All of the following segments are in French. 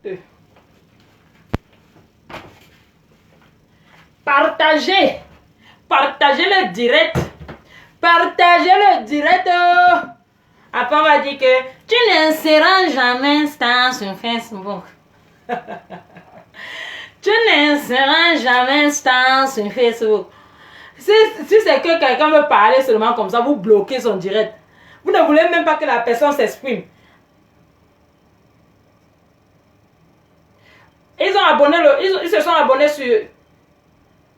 2. Partagez. Partagez le direct. Partagez le direct. Après, on va dire que tu ne seras jamais star sur Facebook. Tu ne seras jamais star sur Facebook. Si c'est que quelqu'un veut parler seulement comme ça, vous bloquez son direct. Vous ne voulez même pas que la personne s'exprime. Ils ont abonné ils se sont abonnés sur...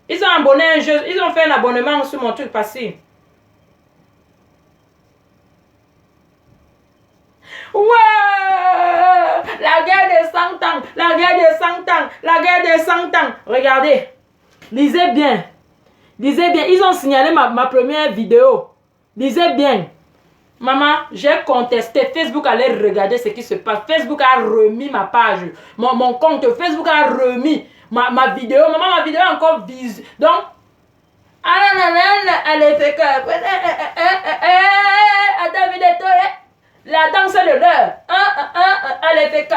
Ils ont abonné un jeu. Ils ont fait un abonnement sur mon truc passé. Ouais! La guerre des 100 ans. La guerre des 100 ans. La guerre des 100 ans. Regardez. Lisez bien. Lisez bien. Ils ont signalé ma première vidéo. Lisez bien. Maman, j'ai contesté. Facebook allait regarder ce qui se passe. Facebook a remis ma page. Mon compte Facebook a remis ma vidéo. Maman, ma vidéo est encore visible. Donc, elle est fait que... La danse de l'heure. Elle est fait que...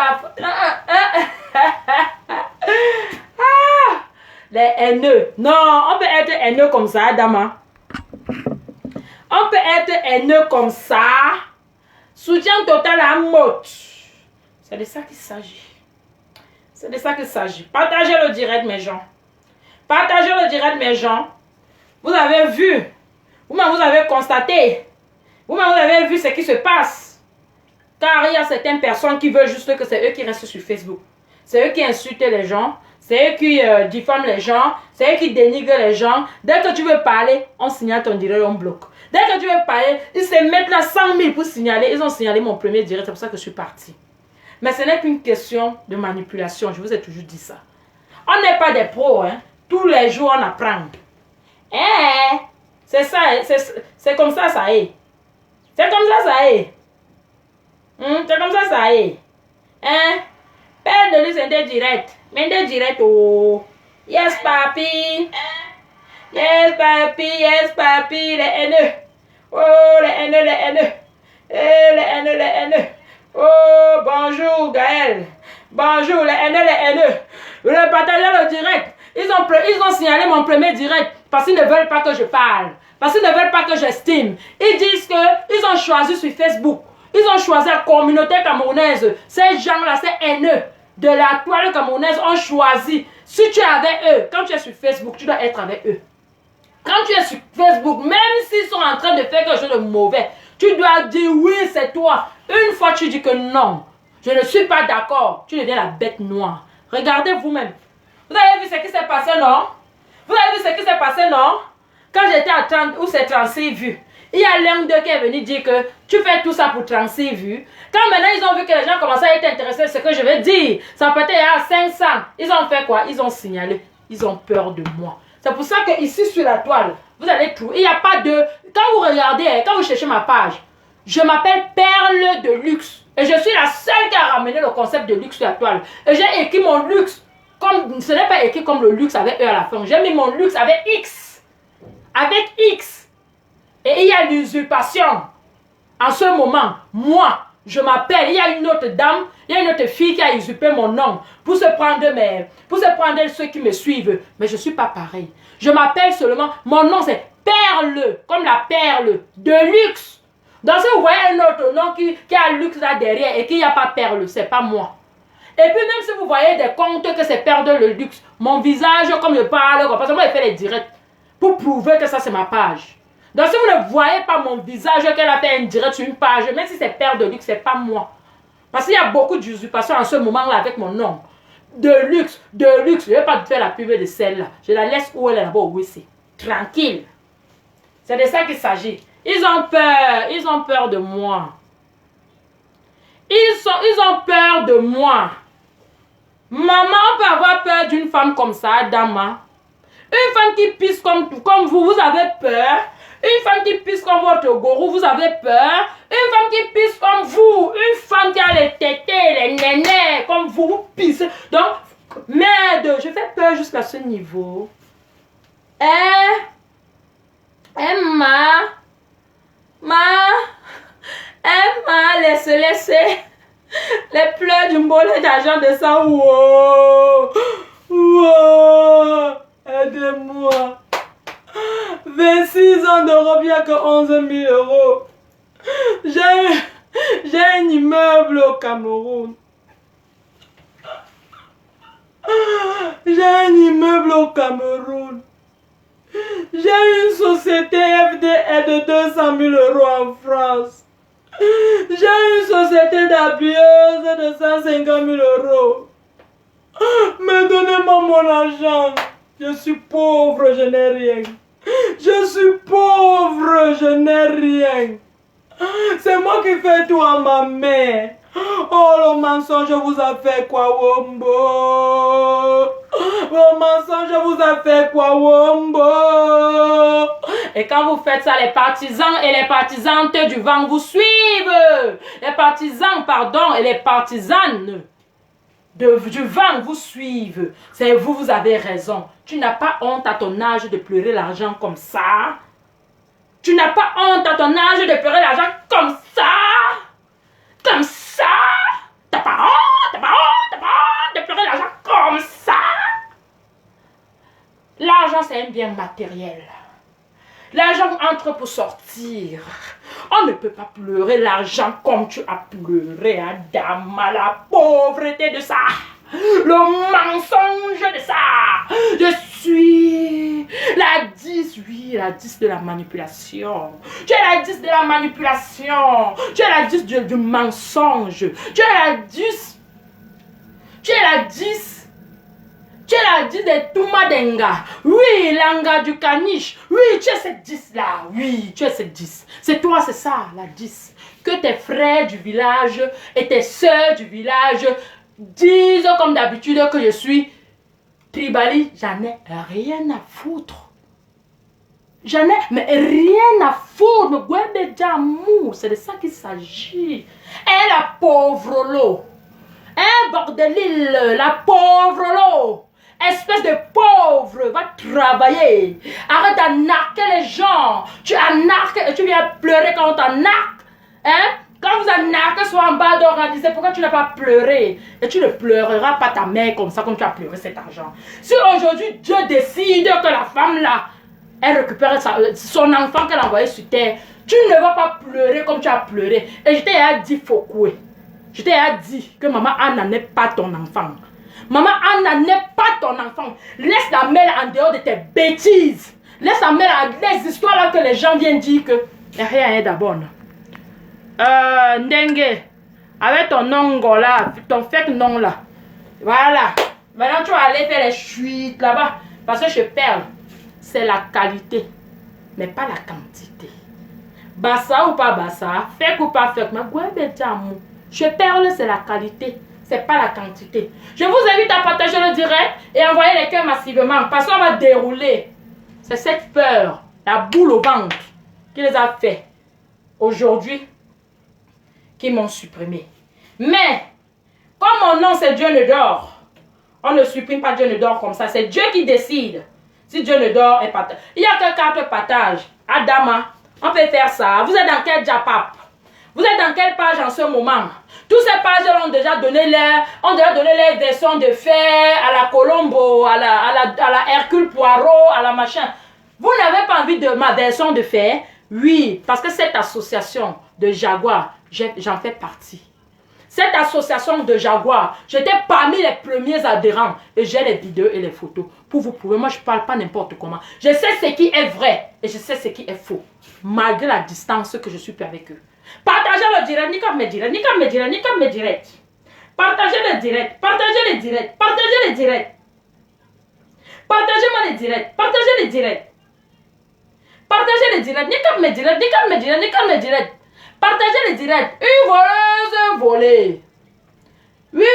Les haineux. Non, on peut être haineux comme ça, Dama. On peut être haineux comme ça. Soutien total à mot. C'est de ça qu'il s'agit. C'est de ça qu'il s'agit. Partagez le direct, mes gens. Partagez le direct, mes gens. Vous avez vu. Vous-même, vous avez constaté. Vous-même, vous avez vu ce qui se passe. Car il y a certaines personnes qui veulent juste que c'est eux qui restent sur Facebook. C'est eux qui insultent les gens. C'est eux qui diffament les gens. C'est eux qui dénigrent les gens. Dès que tu veux parler, on signale ton direct, on bloque. Dès que tu veux parler, ils se mettent là 100 000 pour signaler. Ils ont signalé mon premier direct, c'est pour ça que je suis partie. Mais ce n'est qu'une question de manipulation. Je vous ai toujours dit ça. On n'est pas des pros, hein. Tous les jours, on apprend. C'est ça, c'est comme ça, ça est. C'est comme ça, ça est. C'est comme ça, ça est. Hein? Père de lui, c'est des directs. Mais des directs, oh. Yes, papi. Yes, papi, yes, papi. Les haineux. Oh, les haineux, les haineux. Les haineux, les haineux. Oh, bonjour, Gaël. Bonjour, les haineux, les haineux. Repartagez le direct. Ils ont signalé mon premier direct parce qu'ils ne veulent pas que je parle. Parce qu'ils ne veulent pas que j'estime. Ils disent qu'ils ont choisi sur Facebook. Ils ont choisi la communauté camerounaise. Ces gens-là, ces haineux de la toile camerounaise ont choisi. Si tu es avec eux, quand tu es sur Facebook, tu dois être avec eux. Quand tu es sur Facebook, même s'ils sont en train de faire quelque chose de mauvais, tu dois dire oui, c'est toi. Une fois tu dis que non, je ne suis pas d'accord, tu deviens la bête noire. Regardez vous-même. Vous avez vu ce qui s'est passé, non? Vous avez vu ce qui s'est passé, non? Quand j'étais à 30 ou c'est 36 vues, il y a l'un d'eux qui est venu dire que tu fais tout ça pour 36 vues. Quand maintenant ils ont vu que les gens commençaient à être intéressés à ce que je vais dire, ça peut être à 500. Ils ont fait quoi? Ils ont signalé. Ils ont peur de moi. C'est pour ça que ici sur la toile, vous allez trouver. Il n'y a pas de... Quand vous regardez, quand vous cherchez ma page, je m'appelle Perle de Luxe. Et je suis la seule qui a ramené le concept de luxe sur la toile. Et j'ai écrit mon luxe. Comme, ce n'est pas écrit comme le luxe avec E à la fin. J'ai mis mon luxe avec X. Avec X. Et il y a l'usurpation. En ce moment, moi, je m'appelle. Il y a une autre dame, il y a une autre fille qui a usurpé mon nom pour se prendre ceux qui me suivent. Mais je ne suis pas pareil. Je m'appelle seulement, mon nom c'est Perle, comme la perle de luxe. Donc si vous voyez un autre nom qui a luxe là derrière et qu'il n'y a pas Perle, c'est pas moi. Et puis même si vous voyez des comptes que c'est Perle le luxe, mon visage comme je parle, parce que moi je fais les directs pour prouver que ça c'est ma page. Donc si vous ne voyez pas mon visage qu'elle a fait un direct sur une page, même si c'est Perle de luxe, c'est pas moi. Parce qu'il y a beaucoup d'usurpation en ce moment-là avec mon nom. De luxe. Je ne vais pas faire la pub de celle-là. Je la laisse où elle est là-bas, oui, c'est tranquille. C'est de ça qu'il s'agit. Ils ont peur de moi. Ils ont peur de moi. Maman, on peut avoir peur d'une femme comme ça, Dama. Une femme qui pisse comme vous, vous avez peur. Une femme qui pisse comme votre gourou, vous avez peur. Une femme qui pisse comme vous. Une femme qui a les tétés, les nénés, comme vous, vous pissez. Donc, merde, je fais peur jusqu'à ce niveau. Emma, laissez. Les pleurs du mollet d'argent de ça. Wow. Wow. Aidez-moi. 26 ans d'Europe, il n'y a que 11 000 euros. J'ai un immeuble au Cameroun. J'ai un immeuble au Cameroun. J'ai une société FDE de 200 000 euros en France. J'ai une société d'habilleuse de 150 000 euros. Mais donnez-moi mon argent. Je suis pauvre, je n'ai rien. Je suis pauvre, je n'ai rien. C'est moi qui fais tout à ma mère. Oh, le mensonge vous a fait quoi, Wombo? Le mensonge vous a fait quoi, Wombo? Et quand vous faites ça, les partisans et les partisanes du vent vous suivent. Les partisans, pardon, et les partisanes du vent vous suivent. C'est vous, vous avez raison. Tu n'as pas honte à ton âge de pleurer l'argent comme ça. Tu n'as pas honte à ton âge de pleurer l'argent comme ça. Comme ça. T'as pas honte, t'as pas honte, t'as pas honte de pleurer l'argent comme ça. L'argent, c'est un bien matériel. L'argent entre pour sortir. On ne peut pas pleurer l'argent comme tu as pleuré, Adama, la pauvreté de ça. Le mensonge de ça. Je suis la 10, oui, la 10 de la manipulation. Tu es la 10 de la manipulation. Tu es la 10 du mensonge. Tu es la 10. Tu es la 10. Tu es la 10 de Toumadenga. Oui, l'anga du caniche. Oui, tu es cette 10 là. Oui, tu es cette 10. C'est toi, c'est ça, la 10. Que tes frères du village et tes soeurs du village disent comme d'habitude que je suis tribali. J'en ai rien à foutre. J'en ai mais rien à foutre. C'est de ça qu'il s'agit. Et la pauvre lot. Un bordelil, la pauvre lot. Espèce de pauvre, va travailler. Arrête d'arnaquer les gens. Tu arnaques et tu viens pleurer quand on t'arnaque. Hein? Quand vous arnaquez soit en bas d'organiser, pourquoi tu n'as pas pleuré? Et tu ne pleureras pas ta mère comme ça, comme tu as pleuré cet argent. Si aujourd'hui Dieu décide que la femme là, elle récupère son enfant qu'elle a envoyé sur terre, tu ne vas pas pleurer comme tu as pleuré. Et je t'ai dit Fokoué. Je t'ai dit que maman Anna n'est pas ton enfant. Maman Anna n'est pas ton enfant. Laisse la mère en dehors de tes bêtises. Laisse la mère les histoires là que les gens viennent dire que rien n'est d'abord. Ndengue, avec ton nom là, ton fake nom là. Voilà. Maintenant tu vas aller faire les chutes là-bas. Parce que je perds. C'est la qualité, mais pas la quantité. Bassa ou pas bassa, fake ou pas fake. Je perds, c'est la qualité. C'est pas la quantité. Je vous invite à partager le direct et envoyer les cœurs massivement parce qu'on va dérouler. C'est cette peur, la boule au ventre qui les a fait aujourd'hui qui m'ont supprimé. Mais comme mon nom c'est Dieu ne dort, on ne supprime pas Dieu ne dort comme ça. C'est Dieu qui décide si Dieu ne dort et partage. Il n'y a que 4 partages. Adama, on peut faire ça. Vous êtes dans quel Japap? Vous êtes dans quelle page en ce moment? Toutes ces pages ont déjà donné les versions de fer à la Colombo, à la Hercule Poirot, à la machin. Vous n'avez pas envie de ma version de fer? Oui, parce que cette association de Jaguar, j'en fais partie. Cette association de Jaguar, j'étais parmi les premiers adhérents. Et j'ai les vidéos et les photos pour vous prouver. Moi, je ne parle pas n'importe comment. Je sais ce qui est vrai et je sais ce qui est faux. Malgré la distance que je suis avec eux. Partagez le direct, ni comme mes directs, ni comme mes directs, ni comme mes directs. Partagez le direct, partagez les directs, partagez les directs. Partagez-moi les directs, partagez les directs. Partagez les directs, ni comme mes directs, ni comme mes directs, ni comme mes directs. Partagez les directs. Une voleuse volée. Oui,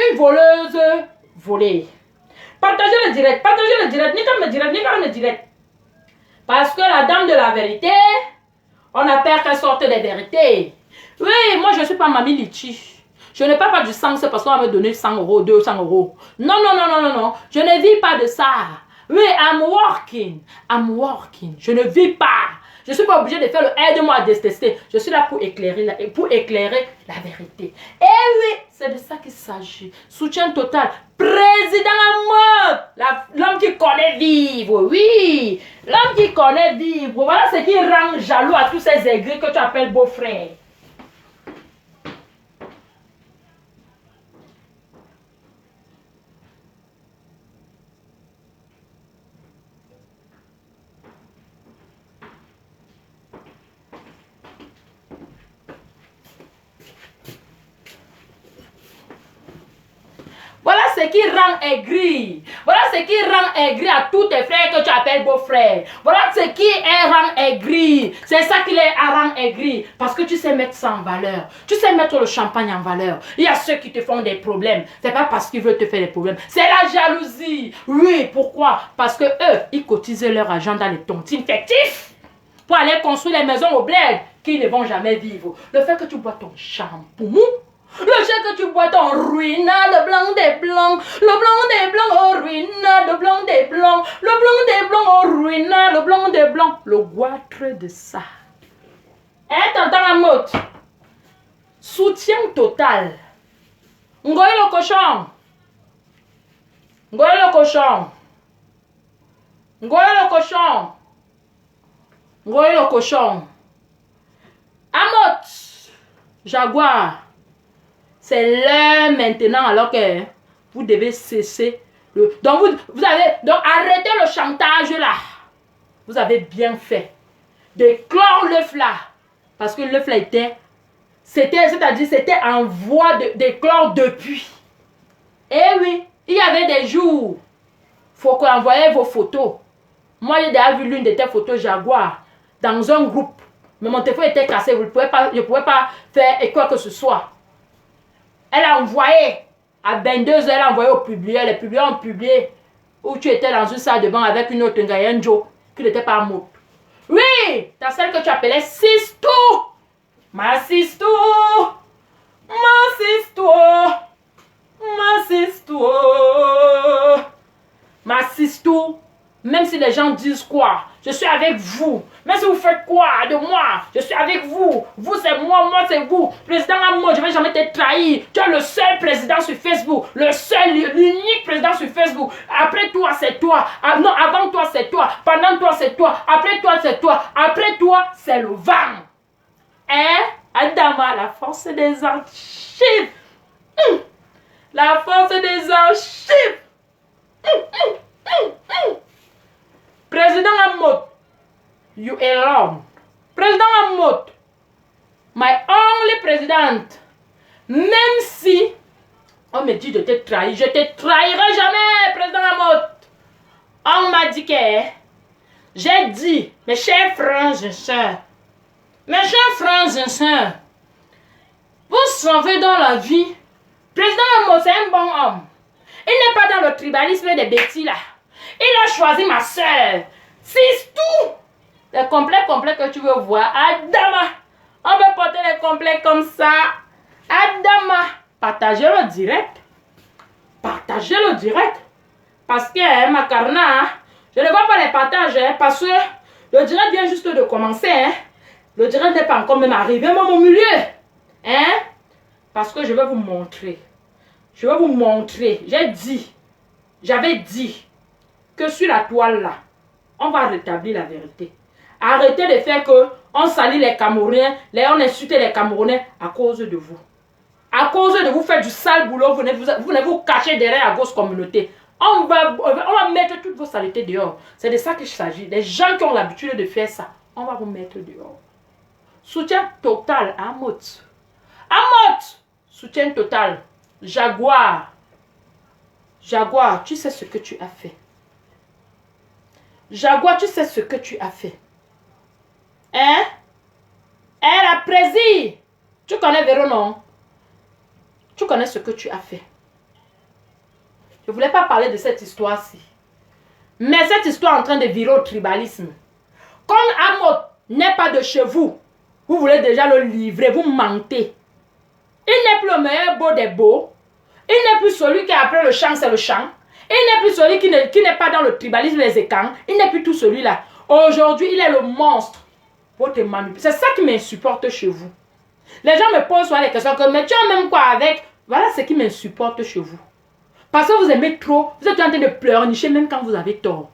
une voleuse volée. Partagez le direct, partagez le direct, ni comme mes directs, ni comme mes directs. Parce que la dame de la vérité, on a peur qu'elle sorte des vérités. Oui, moi je ne suis pas Mamie Litchi. Je ne parle pas du sang, c'est parce qu'on va me donner 100 euros, 200 euros. Non, non, non, non, non, non. Je ne vis pas de ça. Oui, I'm working. I'm working. Je ne vis pas. Je ne suis pas obligé de faire le aide-moi à détester. Je suis là pour éclairer la vérité. Et oui, c'est de ça qu'il s'agit. Soutien total. Président en mode. L'homme qui connaît vivre. Oui. L'homme qui connaît vivre. Voilà ce qui rend jaloux à tous ces aigris que tu appelles beau-frère. Voilà ce qui rend aigri. Voilà ce qui rend aigri à tous tes frères que tu appelles beaux-frères. Voilà ce qui rend aigri. C'est ça qui les rend aigri. Parce que tu sais mettre ça en valeur. Tu sais mettre le champagne en valeur. Il y a ceux qui te font des problèmes. C'est pas parce qu'ils veulent te faire des problèmes. C'est la jalousie. Oui, pourquoi? Parce que eux, ils cotisent leur argent dans les tontines fictifs pour aller construire les maisons au bled qui ne vont jamais vivre. Le fait que tu bois ton shampoing, le fait que tu bois ton ruina, le blanc des blancs, le blanc des blancs, oh ruina, le blanc des blancs, le blanc des blancs, oh ruina, le blanc des blancs, le goitre de ça. Hein, t'entends la mode? Soutien total. Ngoy le cochon. Ngoy le cochon. Ngoy le cochon. Ngoy le cochon. Amot. Jaguar. C'est l'heure maintenant alors que vous devez cesser. Donc arrêtez le chantage là. Vous avez bien fait de clore l'œuf là. Parce que l'œuf là c'était en voie d'éclore depuis. Eh oui, il y avait des jours. Il faut qu'on envoie vos photos. Moi j'ai déjà vu l'une de tes photos Jaguar dans un groupe. Mais mon téléphone était cassé. Je ne pouvais pas faire quoi que ce soit. Elle a envoyé, à 22h, elle a envoyé au publié. Les publiés ont publié où tu étais dans une salle de bain avec une autre Ngayenjo qui n'était pas morte. Oui, t'as celle que tu appelais Sistou. Ma Sistou. Ma Sistou. Ma Sistou. Ma Sistou. Même si les gens disent quoi, je suis avec vous. Même si vous faites quoi de moi, je suis avec vous. Vous c'est moi, moi c'est vous. Président Amod, je ne vais jamais te trahir. Tu es le seul président sur Facebook. Le seul, l'unique président sur Facebook. Après toi, c'est toi. Ah, non, avant toi, c'est toi. Pendant toi, c'est toi. Après toi, c'est toi. Après toi, c'est le vent. Hein? Adama, la force des archives. La force des archives. Président Amod, you alone. Président Amod, my only president. Même si on me dit de te trahir, je te trahirai jamais, président Amod. On m'a dit que j'ai dit, mes chers frères et sœurs, vous savez dans la vie, président Amod c'est un bon homme. Il n'est pas dans le tribalisme des bêtises là. Il a choisi ma soeur. C'est tout. Les complets que tu veux voir. Adama. On peut porter les complets comme ça. Adama. Partagez le direct. Partagez le direct. Parce que ma carna, je ne vais pas les partager. Parce que le direct vient juste de commencer. Hein. Le direct n'est pas encore même arrivé même au milieu. Hein? Parce que je vais vous montrer. Je vais vous montrer. J'avais dit que sur la toile là, on va rétablir la vérité. Arrêtez de faire que on salit les Camerounais, on insulte les Camerounais à cause de vous. À cause de vous faire du sale boulot, vous ne vous cachez derrière la grosse communauté. On va mettre toutes vos saletés dehors. C'est de ça qu'il s'agit. Les gens qui ont l'habitude de faire ça, on va vous mettre dehors. Soutien total à Amot. Amot, soutien total. Jaguar. Jaguar, tu sais ce que tu as fait. Jaguar, tu sais ce que tu as fait. Hein? Elle a prési. Tu connais Véro, non? Tu connais ce que tu as fait. Je ne voulais pas parler de cette histoire-ci. Mais cette histoire est en train de virer au tribalisme. Comme Amot n'est pas de chez vous, vous voulez déjà le livrer, vous mentez. Il n'est plus le meilleur beau des beaux. Il n'est plus celui qui a appris le chant, c'est le chant. Il n'est plus celui qui n'est pas dans le tribalisme, les écans. Il n'est plus tout celui-là. Aujourd'hui, il est le monstre. votre manipulation. C'est ça qui m'insupporte chez vous. Les gens me posent souvent les questions que, mais tu as même quoi avec? Voilà ce qui m'insupporte chez vous. Parce que vous aimez trop, vous êtes en train de pleurnicher même quand vous avez tort.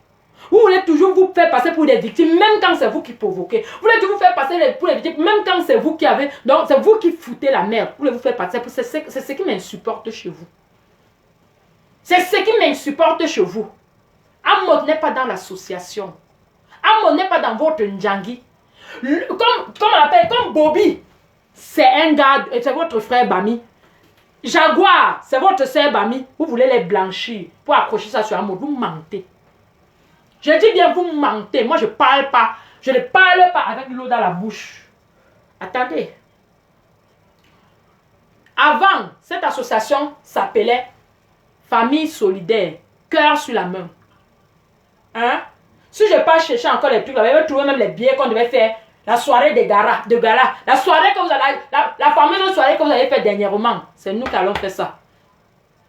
Vous voulez toujours vous faire passer pour des victimes, même quand c'est vous qui provoquez. Vous voulez toujours vous faire passer pour les victimes, même quand c'est vous qui avez... Donc, c'est vous qui foutez la merde. Vous voulez vous faire passer pour... C'est ce qui m'insupporte chez vous. C'est ce qui m'insupporte chez vous. Amod n'est pas dans l'association. Amod n'est pas dans votre Ndjangi. Comme on l'appelle, comme Bobby, c'est un gars, c'est votre frère Bami. Jaguar, c'est votre sœur Bami. Vous voulez les blanchir pour accrocher ça sur Amod. Vous mentez. Je dis bien, vous mentez. Moi, je ne parle pas. Je ne parle pas avec l'eau dans la bouche. Attendez. Avant, cette association s'appelait Famille solidaire. Cœur sur la main. Hein? Si je ne vais pas chercher encore les trucs, là, je vais trouver même les billets qu'on devait faire. La soirée de gala. La soirée que vous allez... La fameuse soirée que vous avez fait dernièrement. C'est nous qui allons faire ça.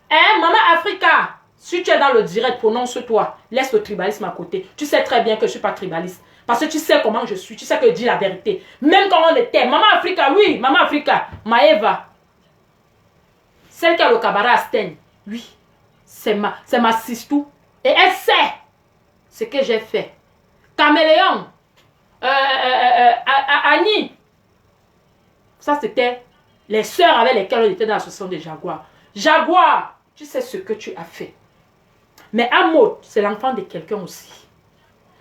Hein, Maman Africa? Si tu es dans le direct, prononce-toi. Laisse le tribalisme à côté. Tu sais très bien que je ne suis pas tribaliste. Parce que tu sais comment je suis. Tu sais que je dis la vérité. Même quand on était. Maman Africa, oui. Maman Africa. Maëva. Celle qui a le cabaret à Sten. Oui. C'est ma sistou. Et elle sait ce que j'ai fait. Caméléon. Annie. Ça, c'était les sœurs avec lesquelles on était dans l'association des Jaguars. Jaguar, tu sais ce que tu as fait. Mais Amod, c'est l'enfant de quelqu'un aussi.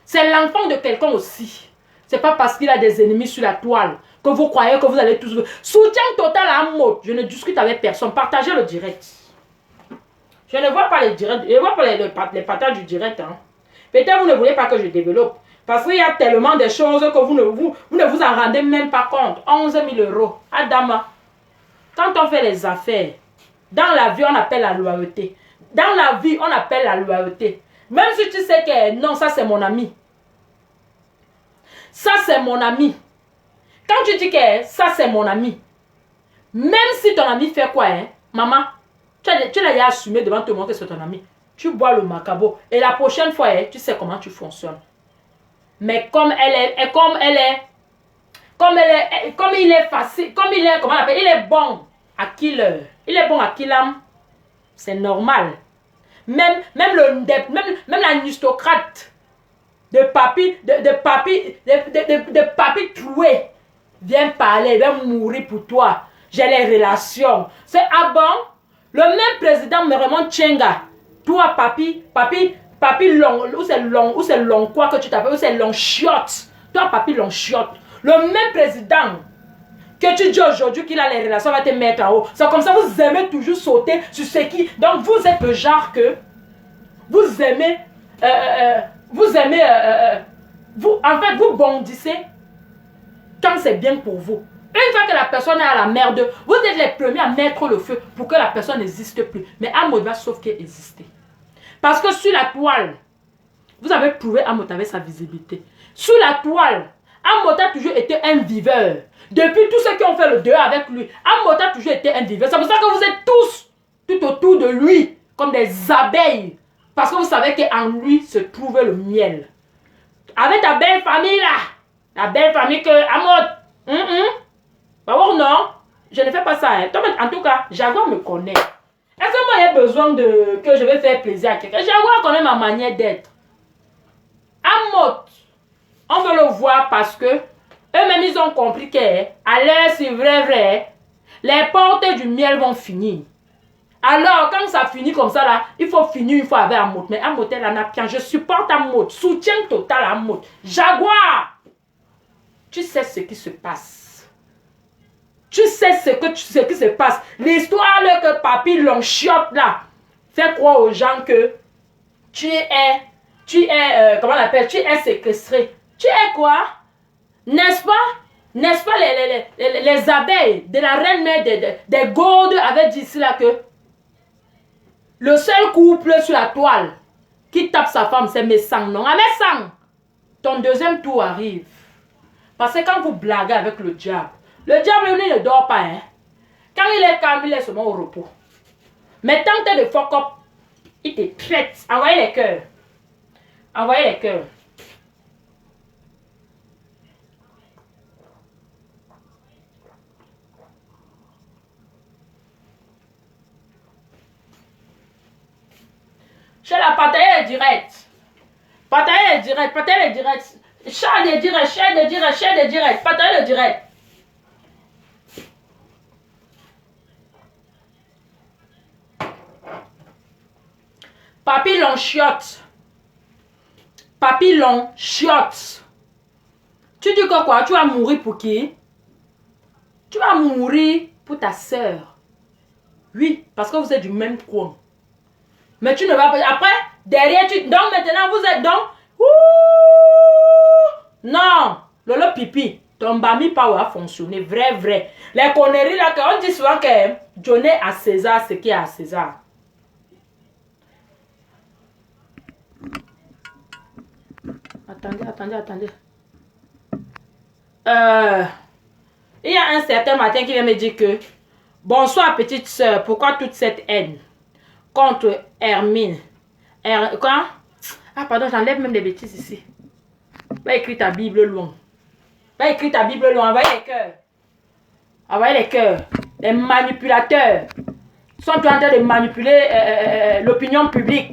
C'est l'enfant de quelqu'un aussi. C'est pas parce qu'il a des ennemis sur la toile que vous croyez que vous allez tous... Soutien total à Amod. Je ne discute avec personne. Partagez le direct. Je ne vois pas les directs. Je ne vois pas les partages du direct. Hein. Peut-être vous ne voulez pas que je développe. Parce qu'il y a tellement de choses que vous ne vous en rendez même pas compte. 11 000 €. Adama. Quand on fait les affaires, dans la vie, on appelle la loyauté. Dans la vie, on appelle la loyauté. Même si tu sais que non, ça c'est mon ami. Ça c'est mon ami. Quand tu dis que ça c'est mon ami, même si ton ami fait quoi, hein, maman, tu l'as déjà assumé devant tout le monde que c'est ton ami. Tu bois le macabo. Et la prochaine fois, hein, tu sais comment tu fonctionnes. Mais comme il est facile, comme il est, comment on appelle, il est bon à killer. Il est bon à killam. C'est normal. Même l'aristocrate de papi troué vient parler, vient mourir pour toi. J'ai les relations. C'est ah bon? Le même président me remonte Tchenga. Toi, papi long, ou c'est long quoi que tu t'appelles, ou c'est long chiotte. Toi, papi long chiotte. Le même président que tu dis aujourd'hui qu'il a les relations va te mettre en haut. C'est comme ça, vous aimez toujours sauter sur ce qui... Donc, vous êtes le genre que... Vous aimez... en fait, vous bondissez quand c'est bien pour vous. Une fois que la personne est à la merde, vous êtes les premiers à mettre le feu pour que la personne n'existe plus. Mais Amod va sauf qu'elle existait. Parce que sur la toile, vous avez prouvé Amod avait sa visibilité. Sur la toile, Amod a toujours été un viveur. Depuis tous ceux qui ont fait le dehors avec lui, Amod a toujours été un viveur. C'est pour ça que vous êtes tous tout autour de lui, comme des abeilles. Parce que vous savez qu'en lui se trouvait le miel. Avec ta belle famille là, la belle famille que Amod, non, je ne fais pas ça. Hein. En tout cas, Jaguar me connaît. Est-ce que moi j'ai besoin que je vais faire plaisir à quelqu'un? Jaguar connaît ma manière d'être. Amod, on veut le voir parce que eux-mêmes ils ont compris que à l'air c'est vrai, les portes du miel vont finir. Alors quand ça finit comme ça là, il faut finir une fois avec Amod. Mais Amod est la napien. Je supporte Amod. Soutien total à Amod. Jaguar, tu sais ce qui se passe. Tu sais ce qui se passe. L'histoire que papi l'enchiotte là fait croire aux gens que tu es comment on appelle, tu es séquestré. Tu es quoi? N'est-ce pas? N'est-ce pas les abeilles de la reine mère des Godes avaient dit cela que le seul couple sur la toile qui tape sa femme, c'est Messang, non? Ah, Messang, ton deuxième tour arrive. Parce que quand vous blaguez avec le diable lui ne dort pas. Hein? Quand il est calme, il est seulement au repos. Mais tant que tu es de fuck up, il te traite. Envoyez les cœurs. Envoyez les cœurs. Je la partager direct. Partager direct, partager direct. Share de direct, share de direct, share de direct. Partager le direct. Papillon chiotte. Papillon chiotte. Tu dis que quoi? Tu vas mourir pour qui? Tu vas mourir pour ta soeur. Oui, parce que vous êtes du même coin. Mais tu ne vas pas... Après, derrière, tu... Donc maintenant, vous êtes donc... Ouh! Non! Lolo pipi. Ton Bami Power a fonctionné. Vrai, vrai. Les conneries là, on dit souvent que Johnny à César ce qui est à César. Attendez. Il y a un certain matin qui vient me dire que bonsoir petite soeur, pourquoi toute cette haine contre Hermine? Quoi? Ah pardon, j'enlève même des bêtises ici. Va écrire ta Bible loin. Va écrire ta Bible loin, envoyez les cœurs. Envoyez les cœurs. Les manipulateurs sont en train de manipuler l'opinion publique.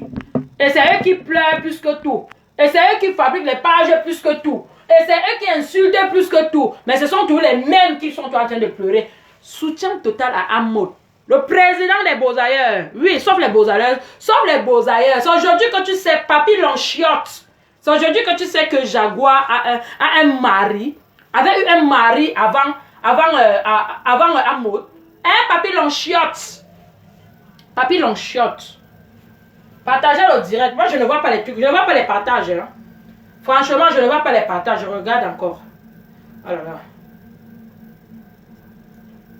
Et c'est eux qui pleurent plus que tout. Et c'est eux qui fabriquent les pages plus que tout. Et c'est eux qui insultent plus que tout. Mais ce sont tous les mêmes qui sont en train de pleurer. Soutien total à Amod. Le président des Beaux-Ailleurs. Oui, sauf les Beaux-Ailleurs. Sauf les Beaux-Ailleurs. C'est aujourd'hui que tu sais, Papillon chiotte. C'est aujourd'hui que tu sais que Jaguar a un mari. Avait eu un mari avant Amod. Papillon chiotte. Papillon chiotte. Partagez le direct. Moi, je ne vois pas les trucs. Je ne vois pas les partages. Hein. Franchement, je ne vois pas les partages. Je regarde encore. Oh là là.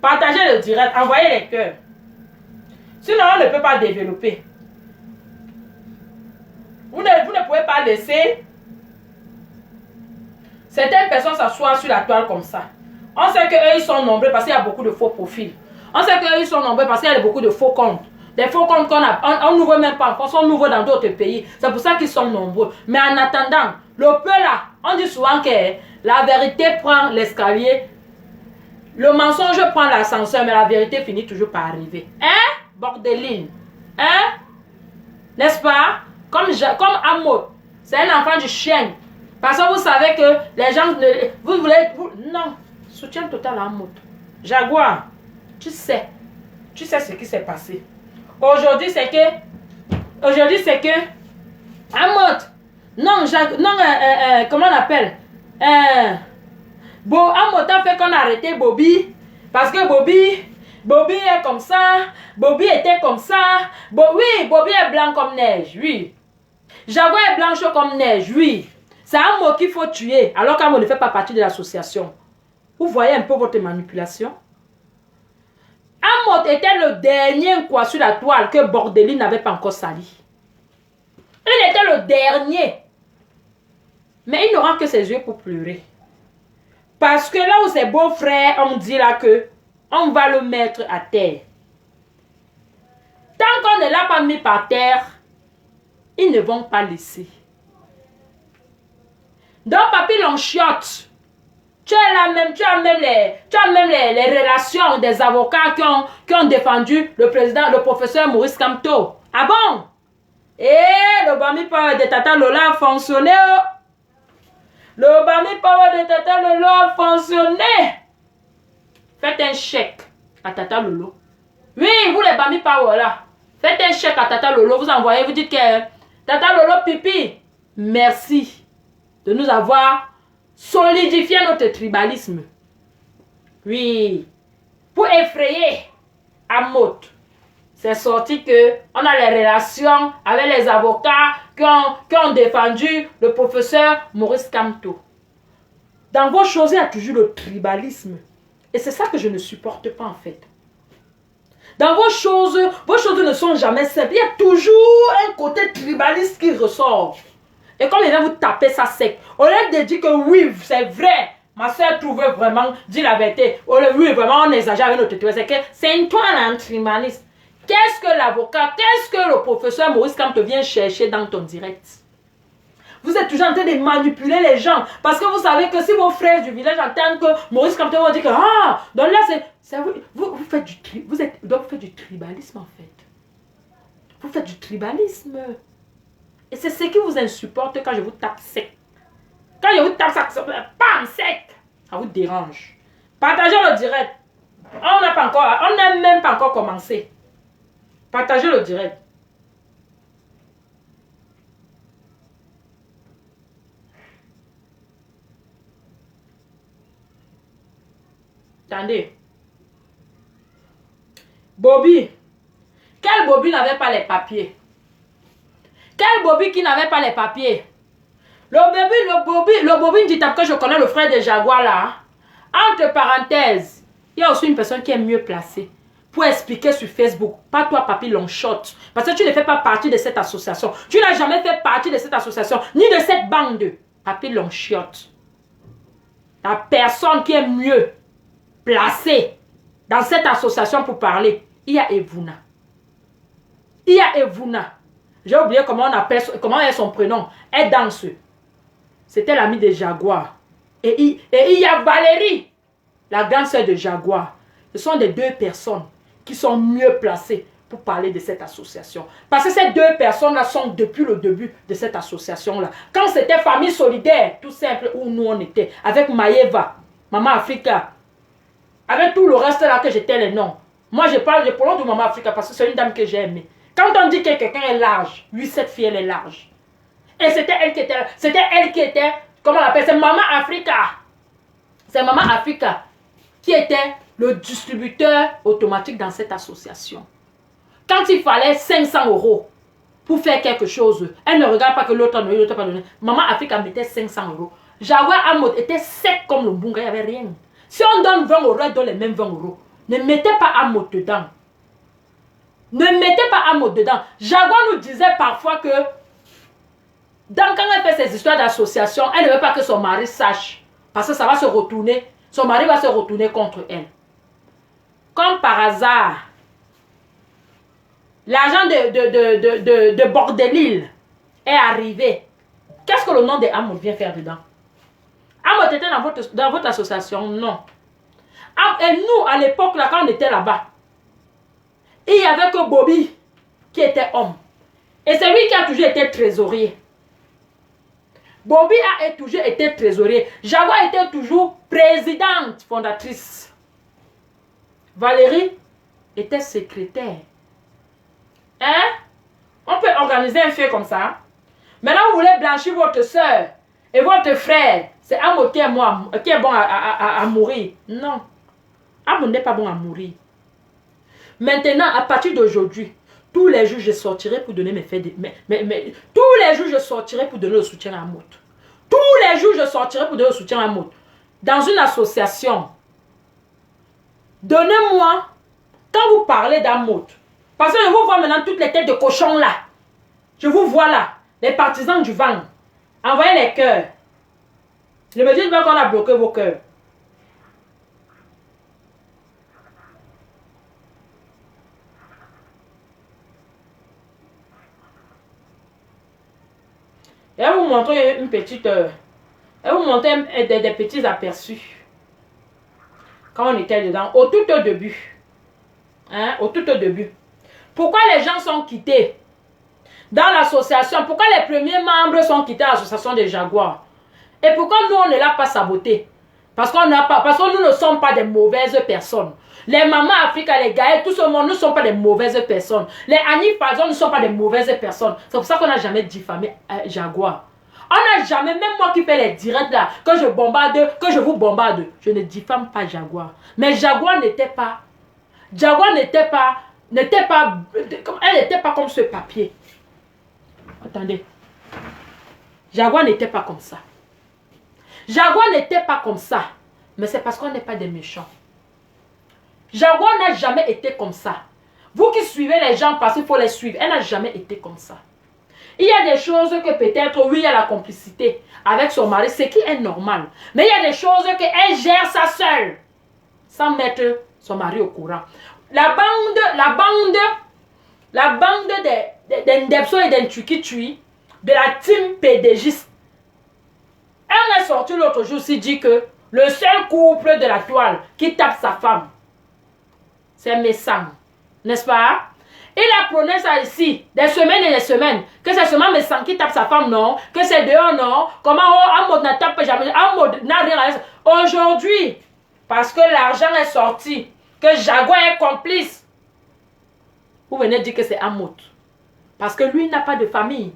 Partagez le direct. Envoyez les cœurs. Sinon, on ne peut pas développer. Vous ne pouvez pas laisser certaines personnes s'asseoir sur la toile comme ça. On sait qu'eux, ils sont nombreux parce qu'il y a beaucoup de faux profils. On sait qu'eux, ils sont nombreux parce qu'il y a beaucoup de faux comptes. Des faux comptes on n'ouvre même pas en France, on ouvre dans d'autres pays. C'est pour ça qu'ils sont nombreux. Mais en attendant, le peu là, on dit souvent que la vérité prend l'escalier, le mensonge prend l'ascenseur, mais la vérité finit toujours par arriver. Hein? Bordeline. Hein? N'est-ce pas? Comme Amod, c'est un enfant du chien. Parce que vous savez que les gens, vous voulez... non, soutien total à Amod. Jaguar, tu sais ce qui s'est passé. Aujourd'hui, c'est que Amod, comment on appelle? Amod a fait qu'on a arrêté Bobby, parce que Bobby est comme ça, Bobby était comme ça, oui, Bobby est blanc comme neige, oui. Jaguar est blanche comme neige, oui. C'est Amod qu'il faut tuer, alors qu'Amod ne fait pas partie de l'association. Vous voyez un peu votre manipulation? Amod était le dernier quoi sur la toile que Bordeline n'avait pas encore sali. Il était le dernier. Mais il n'aura que ses yeux pour pleurer. Parce que là où ses beaux-frères ont dit là que on va le mettre à terre. Tant qu'on ne l'a pas mis par terre, ils ne vont pas laisser. Donc Papillon chiotte. Tu as même les relations des avocats qui ont défendu le professeur Maurice Kamto. Ah bon? Le Bami Power de Tata Lola a fonctionné. Le Bami Power de Tata Lola a fonctionné. Faites un chèque à Tata Lolo. Oui, vous les Bami Power là. Faites un chèque à Tata Lolo. Vous envoyez, vous dites que Tata Lolo Pipi, merci de nous avoir solidifié notre tribalisme. Oui. Pour effrayer Amod. C'est sorti que on a les relations avec les avocats qui ont défendu le professeur Maurice Kamto. Dans vos choses, il y a toujours le tribalisme. Et c'est ça que je ne supporte pas en fait. Dans vos choses ne sont jamais simples. Il y a toujours un côté tribaliste qui ressort. Et comme il vient vous taper ça sec, au lieu de dire que oui, c'est vrai, ma soeur trouvait vraiment, dit la vérité, oui, vraiment, on exagère avec notre théorie, c'est que c'est toi un tribaliste. Qu'est-ce que l'avocat, qu'est-ce que le professeur Maurice Kamto vient chercher dans ton direct? Vous êtes toujours en train de manipuler les gens. Parce que vous savez que si vos frères du village entendent que Maurice Kamto va dire que donc là, vous faites du tribalisme en fait. Vous faites du tribalisme. Et c'est ce qui vous insupporte quand je vous tape sec. Quand je vous tape ça, bam, sec. Ça vous dérange. Partagez le direct. On n'a même pas encore commencé. Partagez le direct. Attendez. Bobby. Quel Bobby n'avait pas les papiers? Quel Bobby qui n'avait pas les papiers? Le Bobby dit que je connais le frère de Jaguar là. Entre parenthèses, il y a aussi une personne qui est mieux placée pour expliquer sur Facebook. Pas toi, Papi Longshot. Parce que tu ne fais pas partie de cette association. Tu n'as jamais fait partie de cette association, ni de cette bande. Papi Longshot. La personne qui est mieux placée dans cette association pour parler, il y a Evuna. Il y a Evuna. J'ai oublié comment est son prénom. Elle danse. C'était l'amie de Jaguar. Et il y a Valérie, la grande sœur de Jaguar. Ce sont les deux personnes qui sont mieux placées pour parler de cette association. Parce que ces deux personnes-là sont depuis le début de cette association-là. Quand c'était Famille Solidaire, tout simple, où nous on était, avec Maëva, Maman Africa, avec tout le reste là que j'étais les noms. Moi je parle de Maman Africa parce que c'est une dame que j'ai aimée. Quand on dit que quelqu'un est large, lui cette fille elle est large. Et c'était elle qui était, comment on appelle, c'est Maman Africa. C'est Maman Africa qui était le distributeur automatique dans cette association. Quand il fallait 500 € pour faire quelque chose, elle ne regarde pas que l'autre n'a pas donné. Maman Africa mettait 500 €. Jaguar Amod était sec comme le bunga, il n'y avait rien. Si on donne 20 €, elle donne les mêmes 20 €. Ne mettez pas Amod dedans. Ne mettez pas Amod dedans. Jaguar nous disait parfois que quand elle fait ces histoires d'association, elle ne veut pas que son mari sache. Parce que ça va se retourner. Son mari va se retourner contre elle. Comme par hasard, l'agent de Bordelil est arrivé. Qu'est-ce que le nom de Amod vient faire dedans? Amod était dans votre association? Non. Et nous, à l'époque, là, quand on était là-bas, il n'y avait que Bobby qui était homme. Et c'est lui qui a toujours été trésorier. Bobby a toujours été trésorier. Jaguar était toujours présidente fondatrice. Valérie était secrétaire. Hein? On peut organiser un fait comme ça. Maintenant, vous voulez blanchir votre soeur et votre frère. C'est Amod qui est bon à mourir. Non. Amod n'est pas bon à mourir. Maintenant, à partir d'aujourd'hui, tous les jours, je sortirai pour donner mes faits. Tous les jours, je sortirai pour donner le soutien à Amod. Tous les jours, je sortirai pour donner le soutien à Amod. Dans une association, donnez-moi, quand vous parlez d'Amod, parce que je vous vois maintenant toutes les têtes de cochons là. Je vous vois là, les partisans du vent. Envoyez les cœurs. Ne me dites pas qu'on a bloqué vos cœurs. Et elle vous montre une petite... elle vous montre des petits aperçus. Quand on était dedans, au tout au début. Hein, au tout au début. Pourquoi les gens sont quittés dans l'association? Pourquoi les premiers membres sont quittés à l'association des Jaguars? Et pourquoi nous, on ne l'a pas saboté? Parce que nous ne sommes pas des mauvaises personnes. Les mamans Africa, les gars, tout ce monde, nous ne sommes pas des mauvaises personnes. Les Annie Fazon ne sont pas des mauvaises personnes. C'est pour ça qu'on n'a jamais diffamé Jaguar. On n'a jamais, même moi qui fais les directs là, que je bombarde, que je vous bombarde, je ne diffame pas Jaguar. Mais Jaguar n'était pas, elle n'était pas comme ce papier. Attendez. Jaguar n'était pas comme ça. Jaguar n'était pas comme ça. Mais c'est parce qu'on n'est pas des méchants. Jaguar n'a jamais été comme ça. Vous qui suivez les gens parce qu'il faut les suivre, elle n'a jamais été comme ça. Il y a des choses que peut-être, oui, il y a la complicité avec son mari, ce qui est normal. Mais il y a des choses qu'elle gère ça seule, sans mettre son mari au courant. La bande des Ndepso et des Tchouki-Tchoui, de la team PDGiste, elle est sortie l'autre jour aussi dit que le seul couple de la toile qui tape sa femme, c'est Messam. N'est-ce pas? Il a prôné ça ici, des semaines et des semaines. Que c'est seulement mes sangs qui tape sa femme, non. Que c'est dehors, non. Comment Amod n'a tape jamais. Amod n'a rien à dire. Aujourd'hui, parce que l'argent est sorti, que Jaguar est complice, vous venez dire que c'est Amod. Parce que lui n'a pas de famille.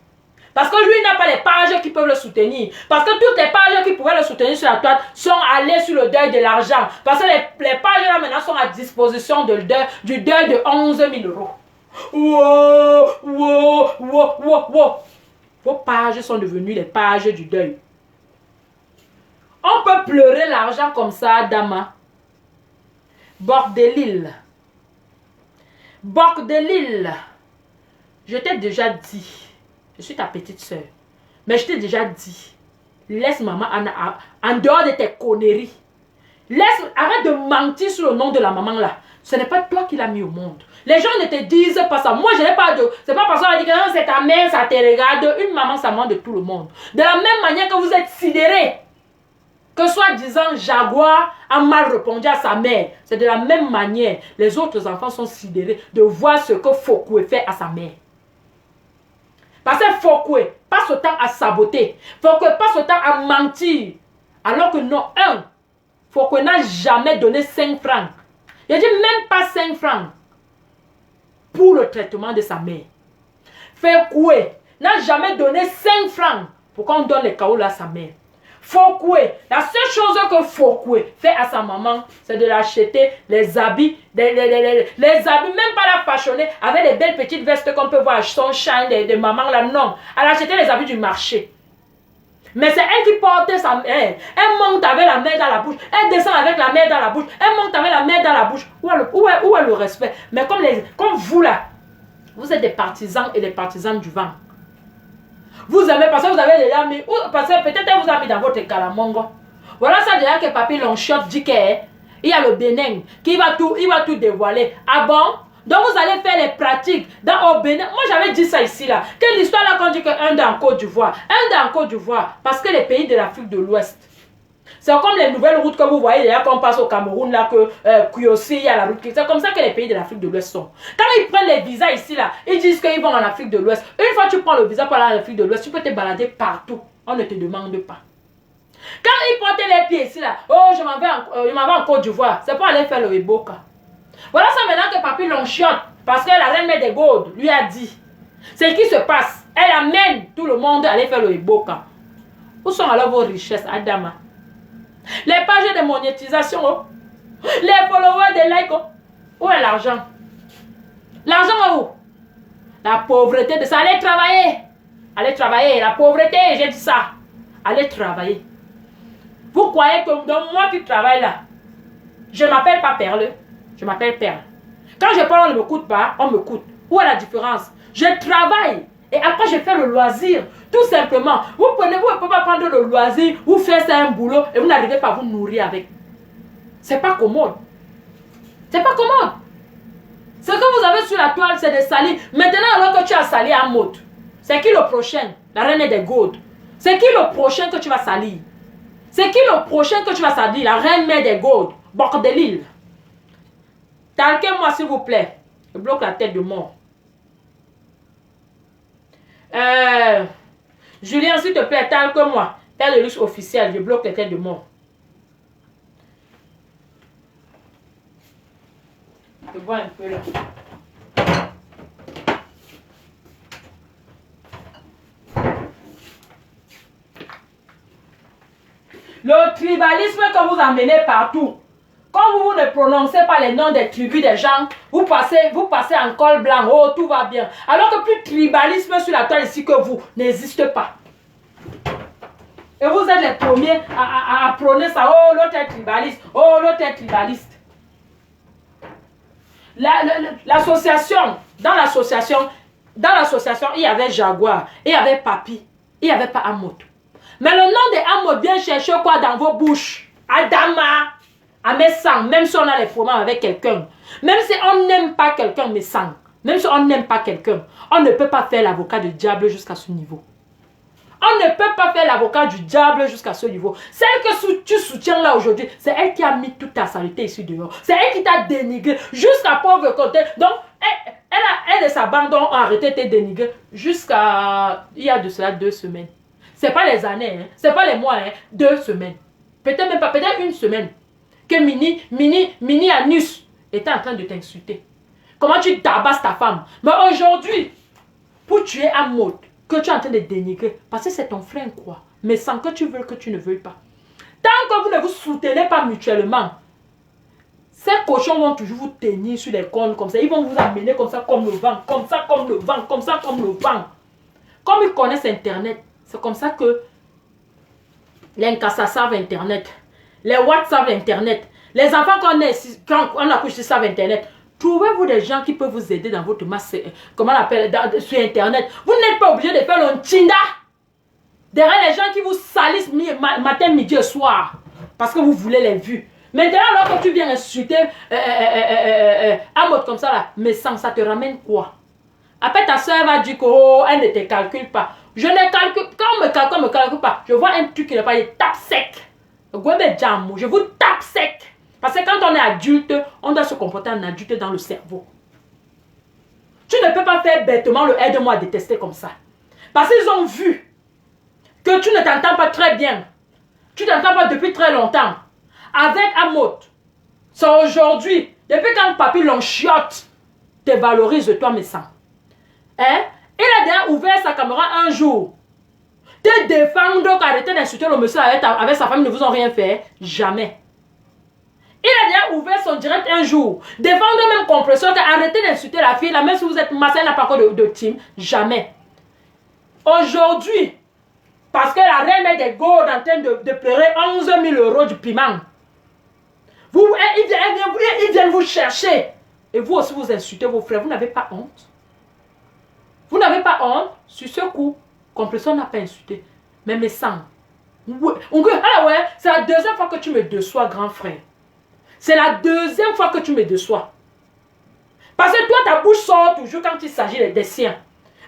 Parce que lui n'a pas les pages qui peuvent le soutenir. Parce que toutes les pages qui pouvaient le soutenir sur la toile sont allées sur le deuil de l'argent. Parce que les pages là maintenant sont à disposition du deuil de 11 000 euros. Wow. Vos pages sont devenues les pages du deuil. On peut pleurer l'argent comme ça, Dama. Bordelil. Je t'ai déjà dit. Je suis ta petite soeur. Mais je t'ai déjà dit. Laisse maman en dehors de tes conneries. Arrête de mentir sur le nom de la maman là. Ce n'est pas toi qui l'as mis au monde. Les gens ne te disent pas ça. Moi, je n'ai pas de... C'est pas parce qu'on a dit que c'est ta mère, ça te regarde. Une maman, ça ment de tout le monde. De la même manière que vous êtes sidérés. Que soi-disant Jaguar a mal répondu à sa mère. C'est de la même manière. Les autres enfants sont sidérés de voir ce que Fokoué fait à sa mère. Parce que Fokoué passe le temps à saboter. Fokoué passe le temps à mentir. Alors que non, Fokoué n'a jamais donné 5 francs. Il dit même pas 5 francs pour le traitement de sa mère. Fokoué n'a jamais donné 5 francs pour qu'on donne les caols à sa mère. Fokoué, la seule chose que Fokoué fait à sa maman, c'est de l'acheter les habits, les habits, même pas la fashionner, avec les belles petites vestes qu'on peut voir à Sunshine de maman là, non. Elle a acheté les habits du marché. Mais c'est elle qui portait sa mère. Elle monte avec la mère dans la bouche. Elle descend avec la mère dans la bouche. Elle monte avec la mère dans la bouche. Où est le respect? Mais comme vous là, vous êtes des partisans et des partisanes du vent. Vous aimez parce que vous avez déjà mis, parce que peut-être elle vous a mis dans votre calamongo. Voilà ça déjà que Papy Longshot dit qu'il y a le Bénin qui va tout dévoiler. Ah bon? Donc vous allez faire les pratiques au Bénin. Moi j'avais dit ça ici là. Que l'histoire là qu'on dit qu'un dans Côte d'Ivoire. Parce que les pays de l'Afrique de l'Ouest. C'est comme les nouvelles routes que vous voyez là, qu'on passe au Cameroun là, que Kouyosi, il y a la route. C'est comme ça que les pays de l'Afrique de l'Ouest sont. Quand ils prennent les visas ici là, ils disent qu'ils vont en Afrique de l'Ouest. Une fois que tu prends le visa pour aller en Afrique de l'Ouest, tu peux te balader partout. On ne te demande pas. Quand ils portaient les pieds ici là, oh je m'en vais en Côte d'Ivoire, c'est pour aller faire le Eboka. Voilà ça maintenant que Papy Longshot, parce que la reine mère des Gaudes lui a dit, c'est ce qui se passe. Elle amène tout le monde à aller faire le Eboka. Où sont alors vos richesses, Adama? Les pages de monétisation, oh. Les followers, des likes, oh. Où est l'argent? L'argent est où? La pauvreté de ça. Allez travailler. Allez travailler. La pauvreté, j'ai dit ça. Allez travailler. Vous croyez que donc, moi qui travaille là, je ne m'appelle pas Perle, je m'appelle Perle. Quand je parle, on ne me coûte pas, on me coûte. Où est la différence? Je travaille. Et après, je fais le loisir. Tout simplement. Vous ne pouvez pas prendre le loisir, vous faire ça un boulot et vous n'arrivez pas à vous nourrir avec. C'est pas commode. C'est pas commode. Ce que vous avez sur la toile, c'est de salir. Maintenant, alors que tu as sali en mode, c'est qui le prochain? La reine des Gaudes. C'est qui le prochain que tu vas salir? C'est qui le prochain que tu vas salir? La reine mère des Gaudes. Bordelil. Talquez-moi, s'il vous plaît. Je bloque la tête de mort. Julien, s'il te plaît, talque-moi. Père de luxe officiel, je bloque les têtes de mort. Je vois un peu là. Le tribalisme que vous amenez partout. Quand vous ne prononcez pas les noms des tribus des gens, vous passez en col blanc, oh tout va bien. Alors que plus tribalisme sur la toile ici que vous n'existe pas. Et vous êtes les premiers à prôner ça, oh l'autre est tribaliste, oh l'autre est tribaliste. L'association, dans l'association, il y avait Jaguar, il y avait Papy, il n'y avait pas Amod. Mais le nom de Amod vient chercher quoi dans vos bouches? Adama. À mes sangs, même si on a les problèmes avec quelqu'un, même si on n'aime pas quelqu'un, mes sangs, même si on n'aime pas quelqu'un, on ne peut pas faire l'avocat du diable jusqu'à ce niveau. On ne peut pas faire l'avocat du diable jusqu'à ce niveau. Celle que tu soutiens là aujourd'hui, c'est elle qui a mis toute ta saleté ici dehors. C'est elle qui t'a dénigré jusqu'à pauvre côté. Donc, Elle et sa bande ont arrêté de dénigrer jusqu'à il y a de cela 2 semaines. C'est pas les années, hein. C'est pas les mois, hein. 2 semaines. Peut-être même pas, peut-être 1 semaine. Que Mini Anus était en train de t'insulter. Comment tu tabasses ta femme? Mais aujourd'hui, pour tuer un mot que tu es en train de dénigrer, parce que c'est ton frère quoi. Mais sans que tu veuilles que tu ne veuilles pas. Tant que vous ne vous soutenez pas mutuellement, ces cochons vont toujours vous tenir sur les cornes comme ça. Ils vont vous amener comme ça, comme le vent. Comme ça, comme le vent. Comme ça, comme le vent. Comme ils connaissent Internet, c'est comme ça que les Nkassa savent Internet. Les Watts savent Internet. Les enfants quand on accouche savent Internet. Trouvez-vous des gens qui peuvent vous aider dans votre masse, comment on appelle, sur Internet. Vous n'êtes pas obligé de faire l'ontinda derrière les gens qui vous salissent matin, midi et soir. Parce que vous voulez les vues. Maintenant, alors que tu viens insulter un mot comme ça, là, mais sans ça te ramène quoi? Après, ta soeur va dire qu'elle ne te calcule pas. Je ne calcule, quand on me calcule pas. Je vois un truc qui n'est pas, il tape sec. Je vous tape sec. Parce que quand on est adulte, on doit se comporter en adulte dans le cerveau. Tu ne peux pas faire bêtement le aide-moi à détester comme ça. Parce qu'ils ont vu que tu ne t'entends pas très bien. Tu ne t'entends pas depuis très longtemps. Avec Amot, c'est aujourd'hui, depuis quand papy l'enchiotte, te valorise toi mes sangs. Hein? Il a déjà ouvert sa caméra un jour. Te défendre qu'arrêter d'insulter le monsieur avec sa famille ne vous ont rien fait. Jamais. Il a déjà ouvert son direct un jour. Défendre même compresseur qu'arrêter d'insulter la fille, là, même si vous êtes massé, n'a pas encore de team. Jamais. Aujourd'hui, parce que la reine est des gourdes en train de pleurer 11 000 € du piment. Ils viennent vous chercher. Et vous aussi, vous insultez vos frères. Vous n'avez pas honte. Vous n'avez pas honte. Sur ce coup, compresseur n'a pas insulté. Mais mes sangs. Ah ouais, c'est la 2e fois que tu me déçois, grand frère. C'est la 2e fois que tu me déçois. Parce que toi, ta bouche sort toujours quand il s'agit des siens.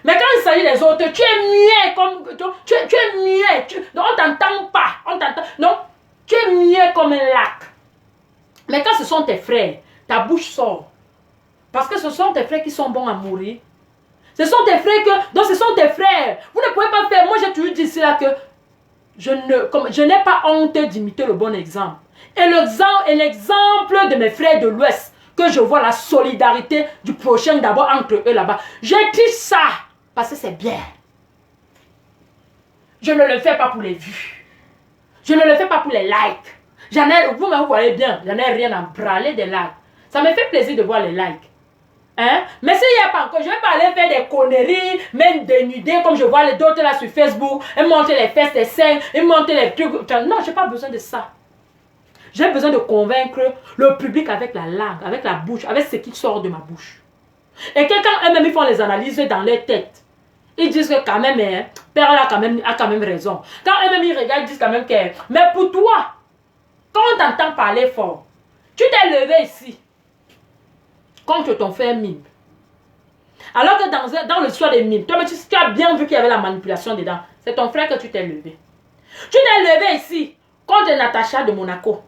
Mais quand il s'agit des autres, tu es muet comme... Tu es muet. On ne t'entend pas. Non, tu es muet comme un lac. Mais quand ce sont tes frères, ta bouche sort. Parce que ce sont tes frères qui sont bons à mourir. Ce sont tes frères que... Donc ce sont tes frères. Vous ne pouvez pas faire... Moi j'ai toujours dit cela que... Je n'ai pas honte d'imiter le bon exemple. Et l'exemple de mes frères de l'Ouest, que je vois la solidarité du prochain d'abord entre eux là-bas. Je dis ça parce que c'est bien. Je ne le fais pas pour les vues. Je ne le fais pas pour les likes. Vous me voyez bien, j'en ai rien à braler des likes. Ça me fait plaisir de voir les likes. Hein? Mais s'il n'y a pas encore, je ne vais pas aller faire des conneries, même dénuder comme je vois les d'autres là sur Facebook, et monter les fesses, les seins, et monter les trucs. Non, je n'ai pas besoin de ça. J'ai besoin de convaincre le public avec la langue, avec la bouche, avec ce qui sort de ma bouche. Et que quand eux-mêmes ils font les analyses dans leur tête, ils disent que quand même, Père a quand même raison. Quand eux-mêmes ils regardent, ils disent quand même que... Mais pour toi, quand on t'entend parler fort, tu t'es levé ici contre ton frère Mime. Alors que dans le soir des Mime, toi, tu as bien vu qu'il y avait la manipulation dedans. C'est ton frère que tu t'es levé. Tu t'es levé ici contre Natacha de Monaco.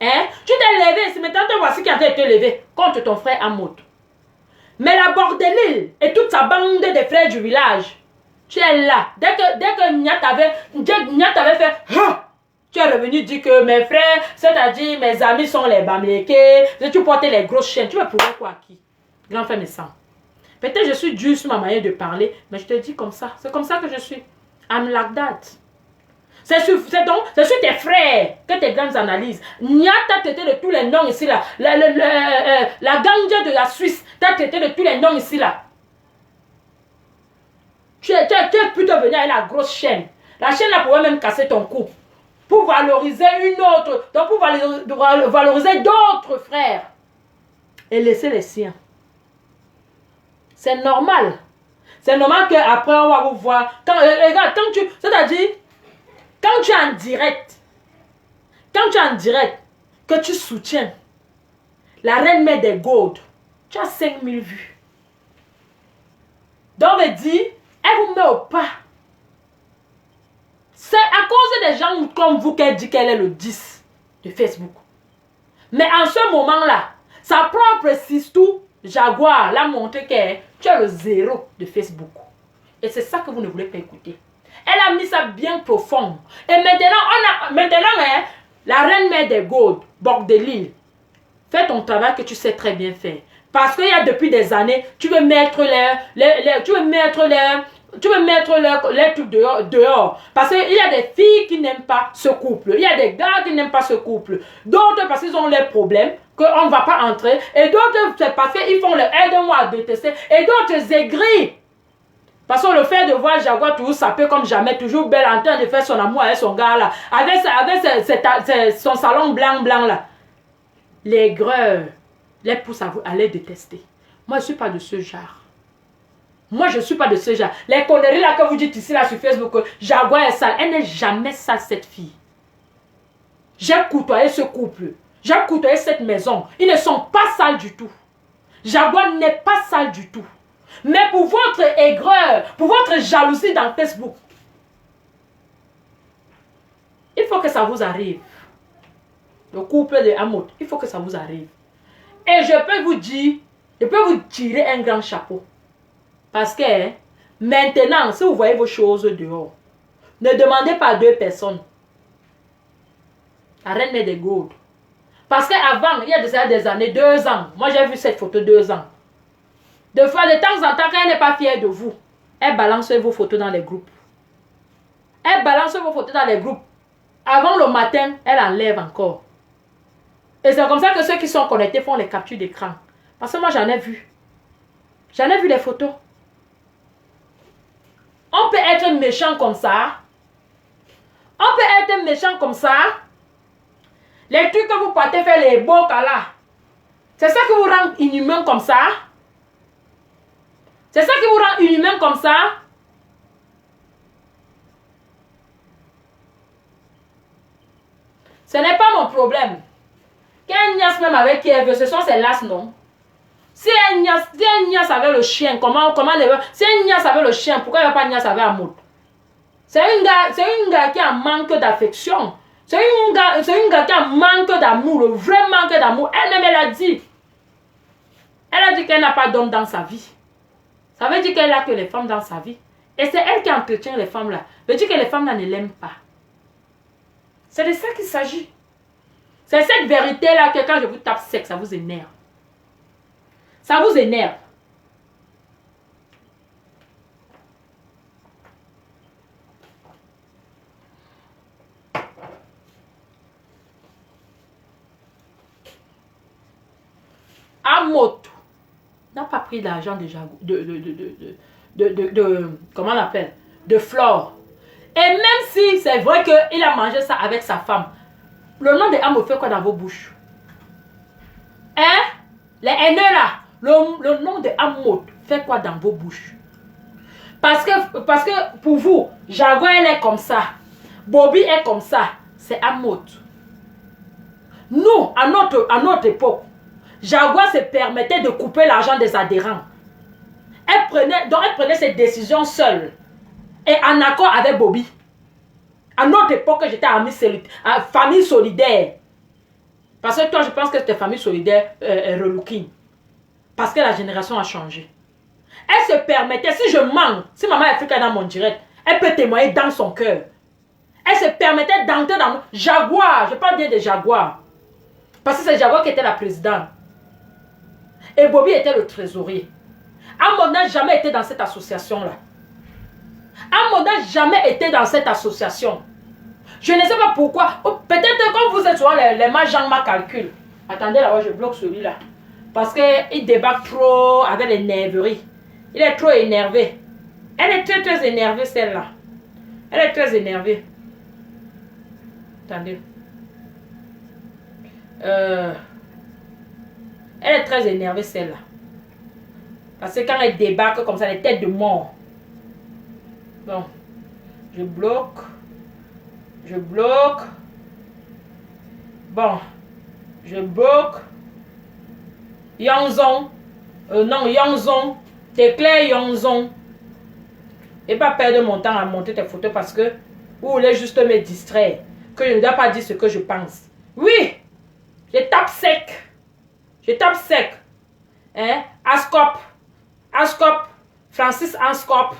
Hein? Tu t'es levé ici, maintenant te voici qui a été levé contre ton frère Amout. Mais la Bordelil et toute sa bande de frères du village, tu es là. Dès que Nyat avait fait, tu es revenu dire que mes frères, c'est-à-dire mes amis sont les Bamlékés, tu portais les grosses chaînes. Tu veux prouver quoi à qui? Grand frère me sent. Peut-être je suis dure sur ma manière de parler, mais je te dis comme ça. C'est comme ça que je suis. I'm like that. C'est sur tes frères que tes grandes analyses. Nyat t'a traité de tous les noms ici là. La ganja de la Suisse t'a traité de tous les noms ici là. Tu es plutôt venu avec la grosse chaîne. La chaîne là pouvait même casser ton cou. Pour valoriser une autre. Donc pour valoriser d'autres frères. Et laisser les siens. C'est normal. C'est normal qu'après on va vous voir. Regarde, c'est-à-dire, quand tu es en direct, que tu soutiens la reine mère des gourdes, tu as 5000 vues. Donc, elle dit, elle vous met au pas. C'est à cause des gens comme vous qu'elle dit qu'elle est le 10 de Facebook. Mais en ce moment-là, sa propre sistou Jaguar l'a montré que tu as le zéro de Facebook. Et c'est ça que vous ne voulez pas écouter. Elle a mis ça bien profond. Et maintenant, hein, la reine mère des Gaudes, Borg de Lille, fais ton travail que tu sais très bien faire. Parce qu'il y a depuis des années, tu veux mettre les trucs dehors. Parce qu'il y a des filles qui n'aiment pas ce couple. Il y a des gars qui n'aiment pas ce couple. D'autres parce qu'ils ont leurs problèmes, qu'on ne va pas entrer. Et d'autres c'est parce qu'ils font le aide-moi à détester. Et d'autres aigris. Parce que le fait de voir Jaguar toujours sapé comme jamais, toujours belle en train de faire son amour avec son gars là. Avec son salon blanc là. L'aigreur les pousse à les détester. Moi, je ne suis pas de ce genre. Moi, je ne suis pas de ce genre. Les conneries là que vous dites ici là sur Facebook, Jaguar est sale. Elle n'est jamais sale, cette fille. J'ai côtoyé ce couple. J'ai côtoyé cette maison. Ils ne sont pas sales du tout. Jaguar n'est pas sale du tout. Mais pour votre aigreur, pour votre jalousie dans Facebook, il faut que ça vous arrive. Le couple de Hamoud, il faut que ça vous arrive. Et je peux vous dire, je peux vous tirer un grand chapeau. Parce que maintenant, si vous voyez vos choses dehors, ne demandez pas à 2 personnes. La reine des Gaudes. Parce qu'avant, il y a déjà des années, 2 ans, moi j'ai vu cette photo 2 ans. De fois, de temps en temps, quand elle n'est pas fière de vous, elle balance vos photos dans les groupes. Elle balance vos photos dans les groupes. Avant le matin, elle enlève encore. Et c'est comme ça que ceux qui sont connectés font les captures d'écran. Parce que moi, j'en ai vu. J'en ai vu les photos. On peut être méchant comme ça. On peut être méchant comme ça. Les trucs que vous partez faire, les beaux cas là. C'est ça qui vous rend inhumain comme ça. C'est ça qui vous rend inhumain comme ça. Ce n'est pas mon problème. Qu'elle niasse même avec qui elle veut, ce sont ses lasses, non? Si elle niasse avec le chien, si elle niasse avec le chien, pourquoi elle ne va pas niasse avec Hamoud? C'est une gars qui a un manque d'affection. C'est une gars qui a un manque d'amour, le vrai manque d'amour. Elle-même, elle a dit. Elle a dit qu'elle n'a pas d'homme dans sa vie. Ça veut dire qu'elle a que les femmes dans sa vie. Et c'est elle qui entretient les femmes là. Ça veut dire que les femmes là ne l'aiment pas. C'est de ça qu'il s'agit. C'est cette vérité là que quand je vous tape sec, ça vous énerve. Ça vous énerve. Hamoud n'a pas pris d'argent comment on appelle, de Flore. Et même si c'est vrai qu'il a mangé ça avec sa femme, le nom de Hamoud fait quoi dans vos bouches? Hein? Les haineux là, le nom de Hamoud fait quoi dans vos bouches? Parce que pour vous, Jaguar elle est comme ça, Bobby est comme ça, c'est Hamoud. Nous, à notre époque, Jaguar se permettait de couper l'argent des adhérents. Elle prenait ses décisions seule. Et en accord avec Bobby. À notre époque, j'étais famille solidaire. Parce que toi, je pense que c'était famille solidaire relooking. Parce que la génération a changé. Elle se permettait, si je mens, si maman est africaine dans mon direct, elle peut témoigner dans son cœur. Elle se permettait d'entrer dans Jaguar. Je parle bien de Jaguar. Parce que c'est Jaguar qui était la présidente. Et Bobby était le trésorier. Hamoud n'a jamais été dans cette association-là. Hamoud n'a jamais été dans cette association. Je ne sais pas pourquoi. Peut-être quand vous êtes sur les matchs, Jean ma calcul. Attendez là-bas, je bloque celui-là. Parce qu'il débarque trop avec les nerveries. Il est trop énervé. Elle est très très énervée celle-là. Elle est très énervée. Attendez. Elle est très énervée celle-là. Parce que quand elle débarque comme ça, les têtes de mort. Bon. Je bloque. Je bloque. Bon. Je bloque. Yangzon. Non, Yangzon. C'est clair, Yangzon. Et pas perdre mon temps à monter tes photos parce que vous voulez juste me distraire. Que je ne dois pas dire ce que je pense. Oui. Je tape sec. Je tape sec. Hein? Ascop, Ascop, Francis Ascop,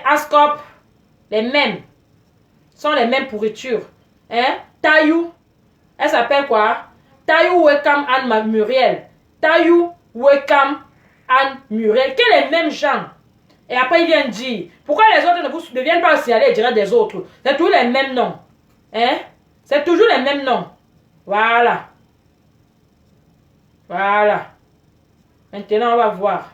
Ascop, les mêmes. Sont les mêmes pourritures. Taillou, elle s'appelle quoi? Taillou Wekam Anne Muriel. Taillou Wekam Anne Muriel, qui est les mêmes gens. Et après, il vient dire, pourquoi les autres ne viennent pas signaler et dire des autres? C'est toujours les mêmes noms. C'est toujours les mêmes noms. Voilà. Voilà. Maintenant, on va voir.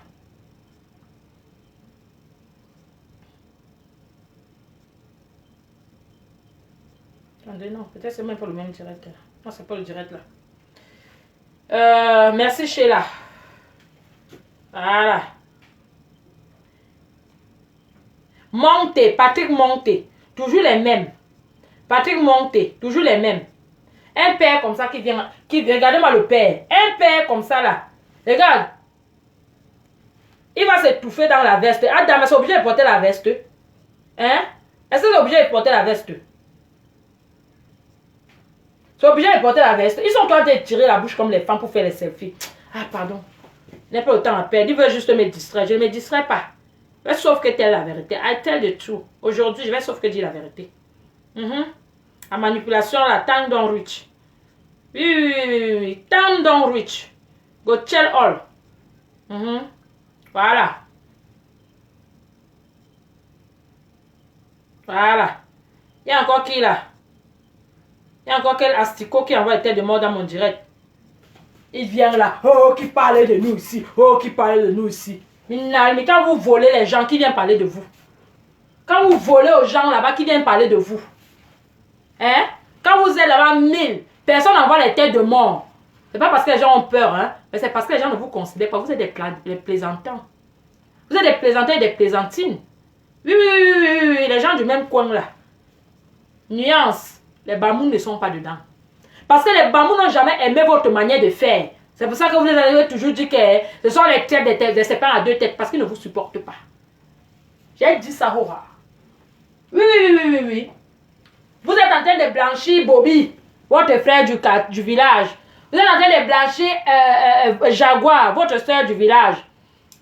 Attendez, non, peut-être c'est même pas le même direct. Non, c'est pas le direct là. Merci Sheila. Voilà. Monté, Patrick Monté. Toujours les mêmes. Patrick Monté, toujours les mêmes. Un père comme ça qui vient, regardez-moi le père. Un père comme ça là. Regarde. Il va s'étouffer dans la veste. Adam, est-ce obligé de porter la veste? Est-ce que c'est obligé de porter la veste? C'est obligé de porter la veste. Ils sont en train de tirer la bouche comme les femmes pour faire les selfies. Ah, pardon. Je n'ai pas le temps à perdre. Ils veulent juste me distraire. Je ne me distrais pas. Je vais sauf que telle la vérité. I tell the truth. Aujourd'hui, je vais sauf que dire la vérité. La manipulation, la time don't reach. Oui. Time don't reach. Go tell all. Voilà. Voilà. Il y a encore qui là? Il y a encore quel asticot qui envoie tête de mort dans mon direct. Il vient là. Oh, qui parlait de nous ici. Oh, qui parlait de nous ici. Mais quand vous volez les gens, qui viennent parler de vous? Quand vous volez aux gens là-bas, qui viennent parler de vous? Quand vous êtes là-bas 1000, personne n'envoie les têtes de mort. C'est pas parce que les gens ont peur, mais c'est parce que les gens ne vous considèrent pas. Vous êtes des plaisantants. Vous êtes des plaisantins et des plaisantines. Oui, les gens du même coin là. Nuance. Les bamous ne sont pas dedans. Parce que les bamous n'ont jamais aimé votre manière de faire. C'est pour ça que vous avez toujours dit que ce sont les têtes des serpents à deux têtes. Parce qu'ils ne vous supportent pas. J'ai dit ça, Hora. Oui. Vous êtes en train de blanchir Bobby, votre frère du village. Vous êtes en train de blanchir Jaguar, votre soeur du village.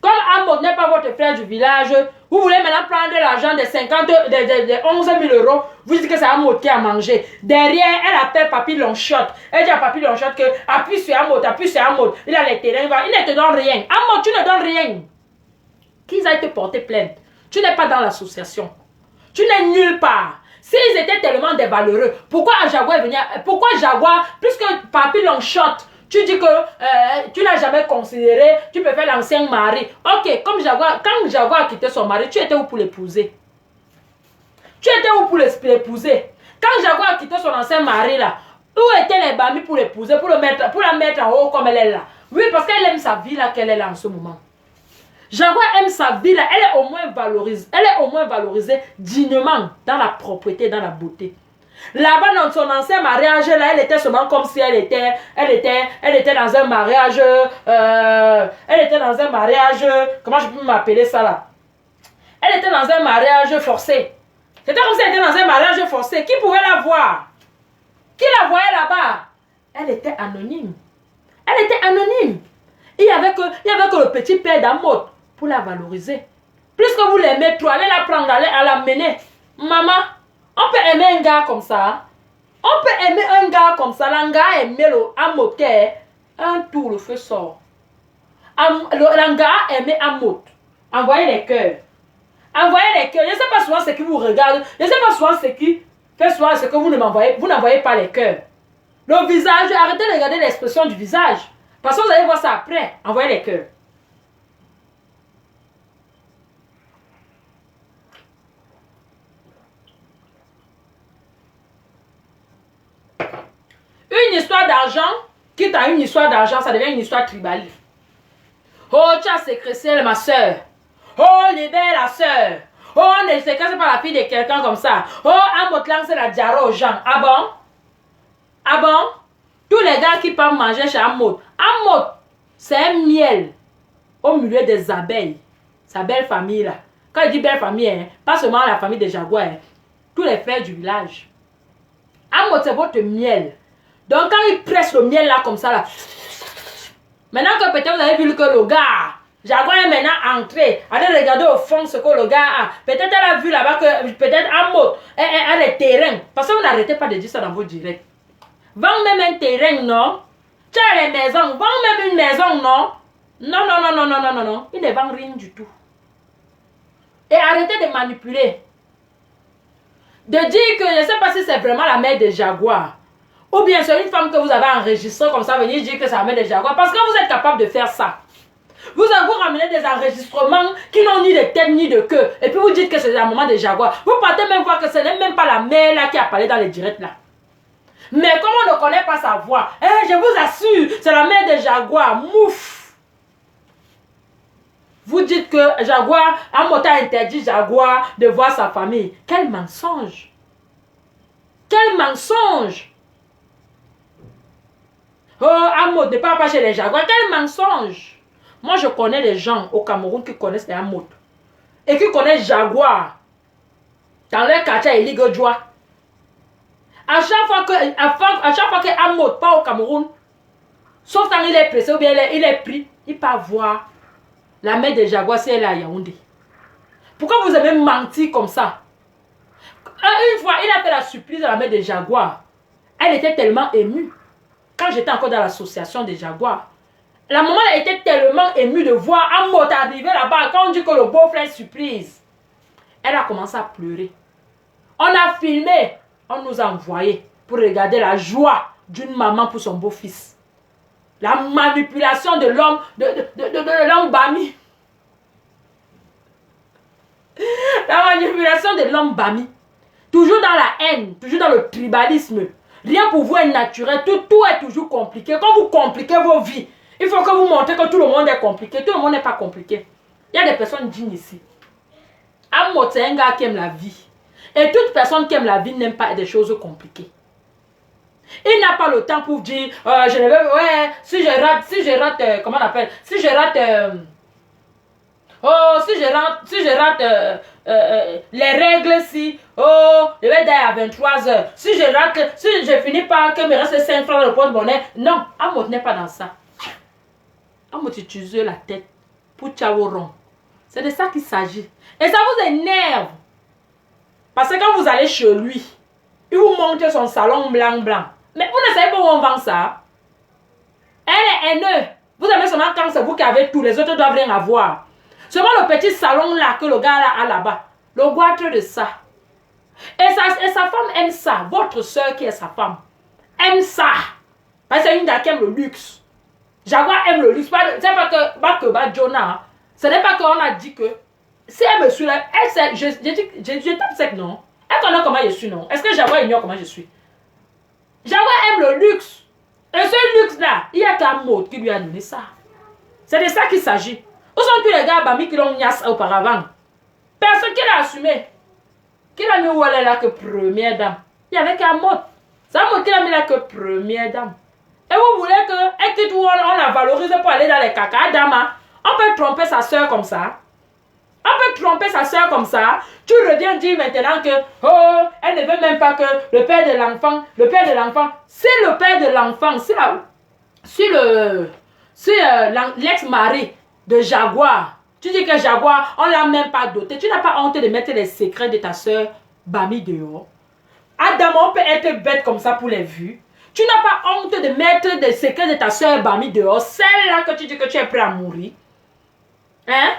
Comme Amod n'est pas votre frère du village, vous voulez maintenant prendre l'argent de 11 000 euros. Vous dites que c'est Amod qui a mangé. Derrière, elle appelle Papi Longshot. Elle dit à Papi Longshot que appuie sur Amod, appuie sur Amod. Il a les terrains, il ne te donne rien. Amod, tu ne donnes rien. Qu'ils aillent te porter plainte. Tu n'es pas dans l'association. Tu n'es nulle part. S'ils étaient tellement des valeureux, pourquoi Jaguar est venu? Pourquoi Jaguar, puisque Papi Longshot, tu dis que tu n'as jamais considéré, tu peux faire l'ancien mari. Ok, comme Jaguar, quand Jaguar a quitté son mari, tu étais où pour l'épouser? Tu étais où pour l'épouser? Quand Jaguar a quitté son ancien mari là, où étaient les bamis pour l'épouser, pour la mettre en haut comme elle est là? Oui, parce qu'elle aime sa vie là qu'elle est là en ce moment. Jaguar aime sa vie là, elle est au moins valorisée dignement dans la propreté, dans la beauté. Là-bas, dans son ancien mariage, là, elle était seulement comme si elle était dans un mariage, comment je peux m'appeler ça là? Elle était dans un mariage forcé. C'était comme si elle était dans un mariage forcé. Qui pouvait la voir? Qui la voyait là-bas? Elle était anonyme. Elle était anonyme. Il y avait que le petit père d'Amot pour la valoriser. Puisque vous l'aimez trop, allez la prendre, allez la mener. Maman, on peut aimer un gars comme ça. On peut aimer un gars comme ça. L'anga aimé le Amot. Un tour, le feu sort. L'anga aimé Amot. Envoyez les cœurs. Envoyez les cœurs. Je ne sais pas souvent ce qui vous regarde. Je ne sais pas souvent ce qui fait souvent ce que vous ne m'envoyez. Vous n'envoyez pas les cœurs. Le visage, arrêtez de regarder l'expression du visage. Parce que vous allez voir ça après. Envoyez les cœurs. Une histoire d'argent, quitte à une histoire d'argent, ça devient une histoire tribale. Oh, tu as sécrété ma soeur. Oh, libère la soeur. Oh, ne sécrète pas la fille de quelqu'un comme ça. Oh, Amotlang, c'est la diarrhée aux gens. Ah bon? Ah bon? Tous les gars qui peuvent manger chez Amot. Amot, c'est un miel au milieu des abeilles. Sa belle famille là. Quand il dit belle famille, hein, pas seulement la famille des Jaguars, hein, tous les frères du village. Amot, c'est votre miel. Donc quand il presse le miel là comme ça là, Maintenant que peut-être vous avez vu que le gars, Jaguar est maintenant entré, allez regarder au fond ce que le gars a. Peut-être elle a vu là-bas que peut-être en mode, elle a des terrains. Parce que vous n'arrêtez pas de dire ça dans vos directs. Vends même un terrain, non? Tu as les maisons, vends même une maison, non? Non, non, non, non, non, non, non, non. Il ne vend rien du tout. Et arrêtez de manipuler. De dire que je ne sais pas si c'est vraiment la mère de Jaguar. Ou bien c'est une femme que vous avez enregistrée comme ça, venir dire que c'est la mère de Jaguar. Parce que vous êtes capable de faire ça. Vous ramenez des enregistrements qui n'ont ni de tête ni de queue. Et puis vous dites que c'est la maman de Jaguar. Vous partez même voir que ce n'est même pas la mère là qui a parlé dans les directs là. Mais comme on ne connaît pas sa voix, je vous assure, c'est la mère de Jaguar. Mouf! Vous dites que Jaguar, Amota interdit Jaguar de voir sa famille. Quel mensonge! Quel mensonge! Oh, Amot ne parle pas chez les Jaguars. Quel mensonge! Moi, je connais des gens au Cameroun qui connaissent les Amot. Et qui connaissent Jaguar. Dans leur quartier, à Ligodjoie. À chaque fois que Amot part au Cameroun, sauf quand il est pressé ou bien il est pris, il part voir la mère de Jaguar si elle est à Yaoundé. Pourquoi vous avez menti comme ça? Une fois, il a fait la surprise à la mère de Jaguar. Elle était tellement émue. Quand j'étais encore dans l'association des Jaguars, la maman était tellement émue de voir Amot arriver là-bas. Quand on dit que le beau-frère surprise, elle a commencé à pleurer. On a filmé, on nous a envoyé pour regarder la joie d'une maman pour son beau-fils. La manipulation de l'homme, de l'homme Bami. La manipulation de l'homme Bami. Toujours dans la haine, toujours dans le tribalisme. Rien pour vous est naturel, tout est toujours compliqué. Quand vous compliquez vos vies, il faut que vous montrez que tout le monde est compliqué. Tout le monde n'est pas compliqué. Il y a des personnes dignes ici. Amot, c'est un gars qui aime la vie. Et toute personne qui aime la vie n'aime pas des choses compliquées. Il n'a pas le temps pour dire, je ne veux, ouais, si je rate, comment on appelle, si je rate, si je rate les règles, si, je vais d'ailleurs à 23h. Si je finis par que me reste 5 francs dans le porte-monnaie, non, Amot n'est pas dans ça. Amot utilise la tête pour Tchaoron. C'est de ça qu'il s'agit. Et ça vous énerve. Parce que quand vous allez chez lui, il vous montre son salon blanc. Mais vous ne savez pas où on vend ça. Elle est haineuse. Vous aimez seulement quand c'est vous qui avez tout, les autres doivent rien avoir. Seulement le petit salon là que le gars là a là-bas. Le goitre de ça. Et sa femme aime ça. Votre soeur qui est sa femme aime ça. Parce que c'est une dame qui aime le luxe. Jaguar aime le luxe. C'est pas que Jonah. Ce n'est pas qu'on a dit que si elle me suit là, elle sait, je tape sec non. Elle connaît comment je suis non. Est-ce que Jaguar ignore comment je suis? Jaguar aime le luxe. Et ce luxe là, il y a qu'un mot qui lui a donné ça. C'est de ça qu'il s'agit. Où sont tous les gars Bami qui l'ont mis auparavant? Personne qui l'a assumé. Qui l'a mis où elle est là que première dame? Il y avait qu'un mot. C'est un mot qui l'a mis là que première dame. Et vous voulez qu'elle quitte où on la valorise pour aller dans les caca dama? On peut tromper sa soeur comme ça. On peut tromper sa soeur comme ça. Tu reviens dire maintenant que, oh, elle ne veut même pas que le père de l'enfant, c'est le père de l'enfant, c'est l'ex-mari de Jaguar. Tu dis que Jaguar, on ne l'a même pas doté. Tu n'as pas honte de mettre les secrets de ta soeur Bami dehors. Adam, on peut être bête comme ça pour les vues. Tu n'as pas honte de mettre des secrets de ta soeur Bami dehors. Celle-là que tu dis que tu es prêt à mourir. Hein?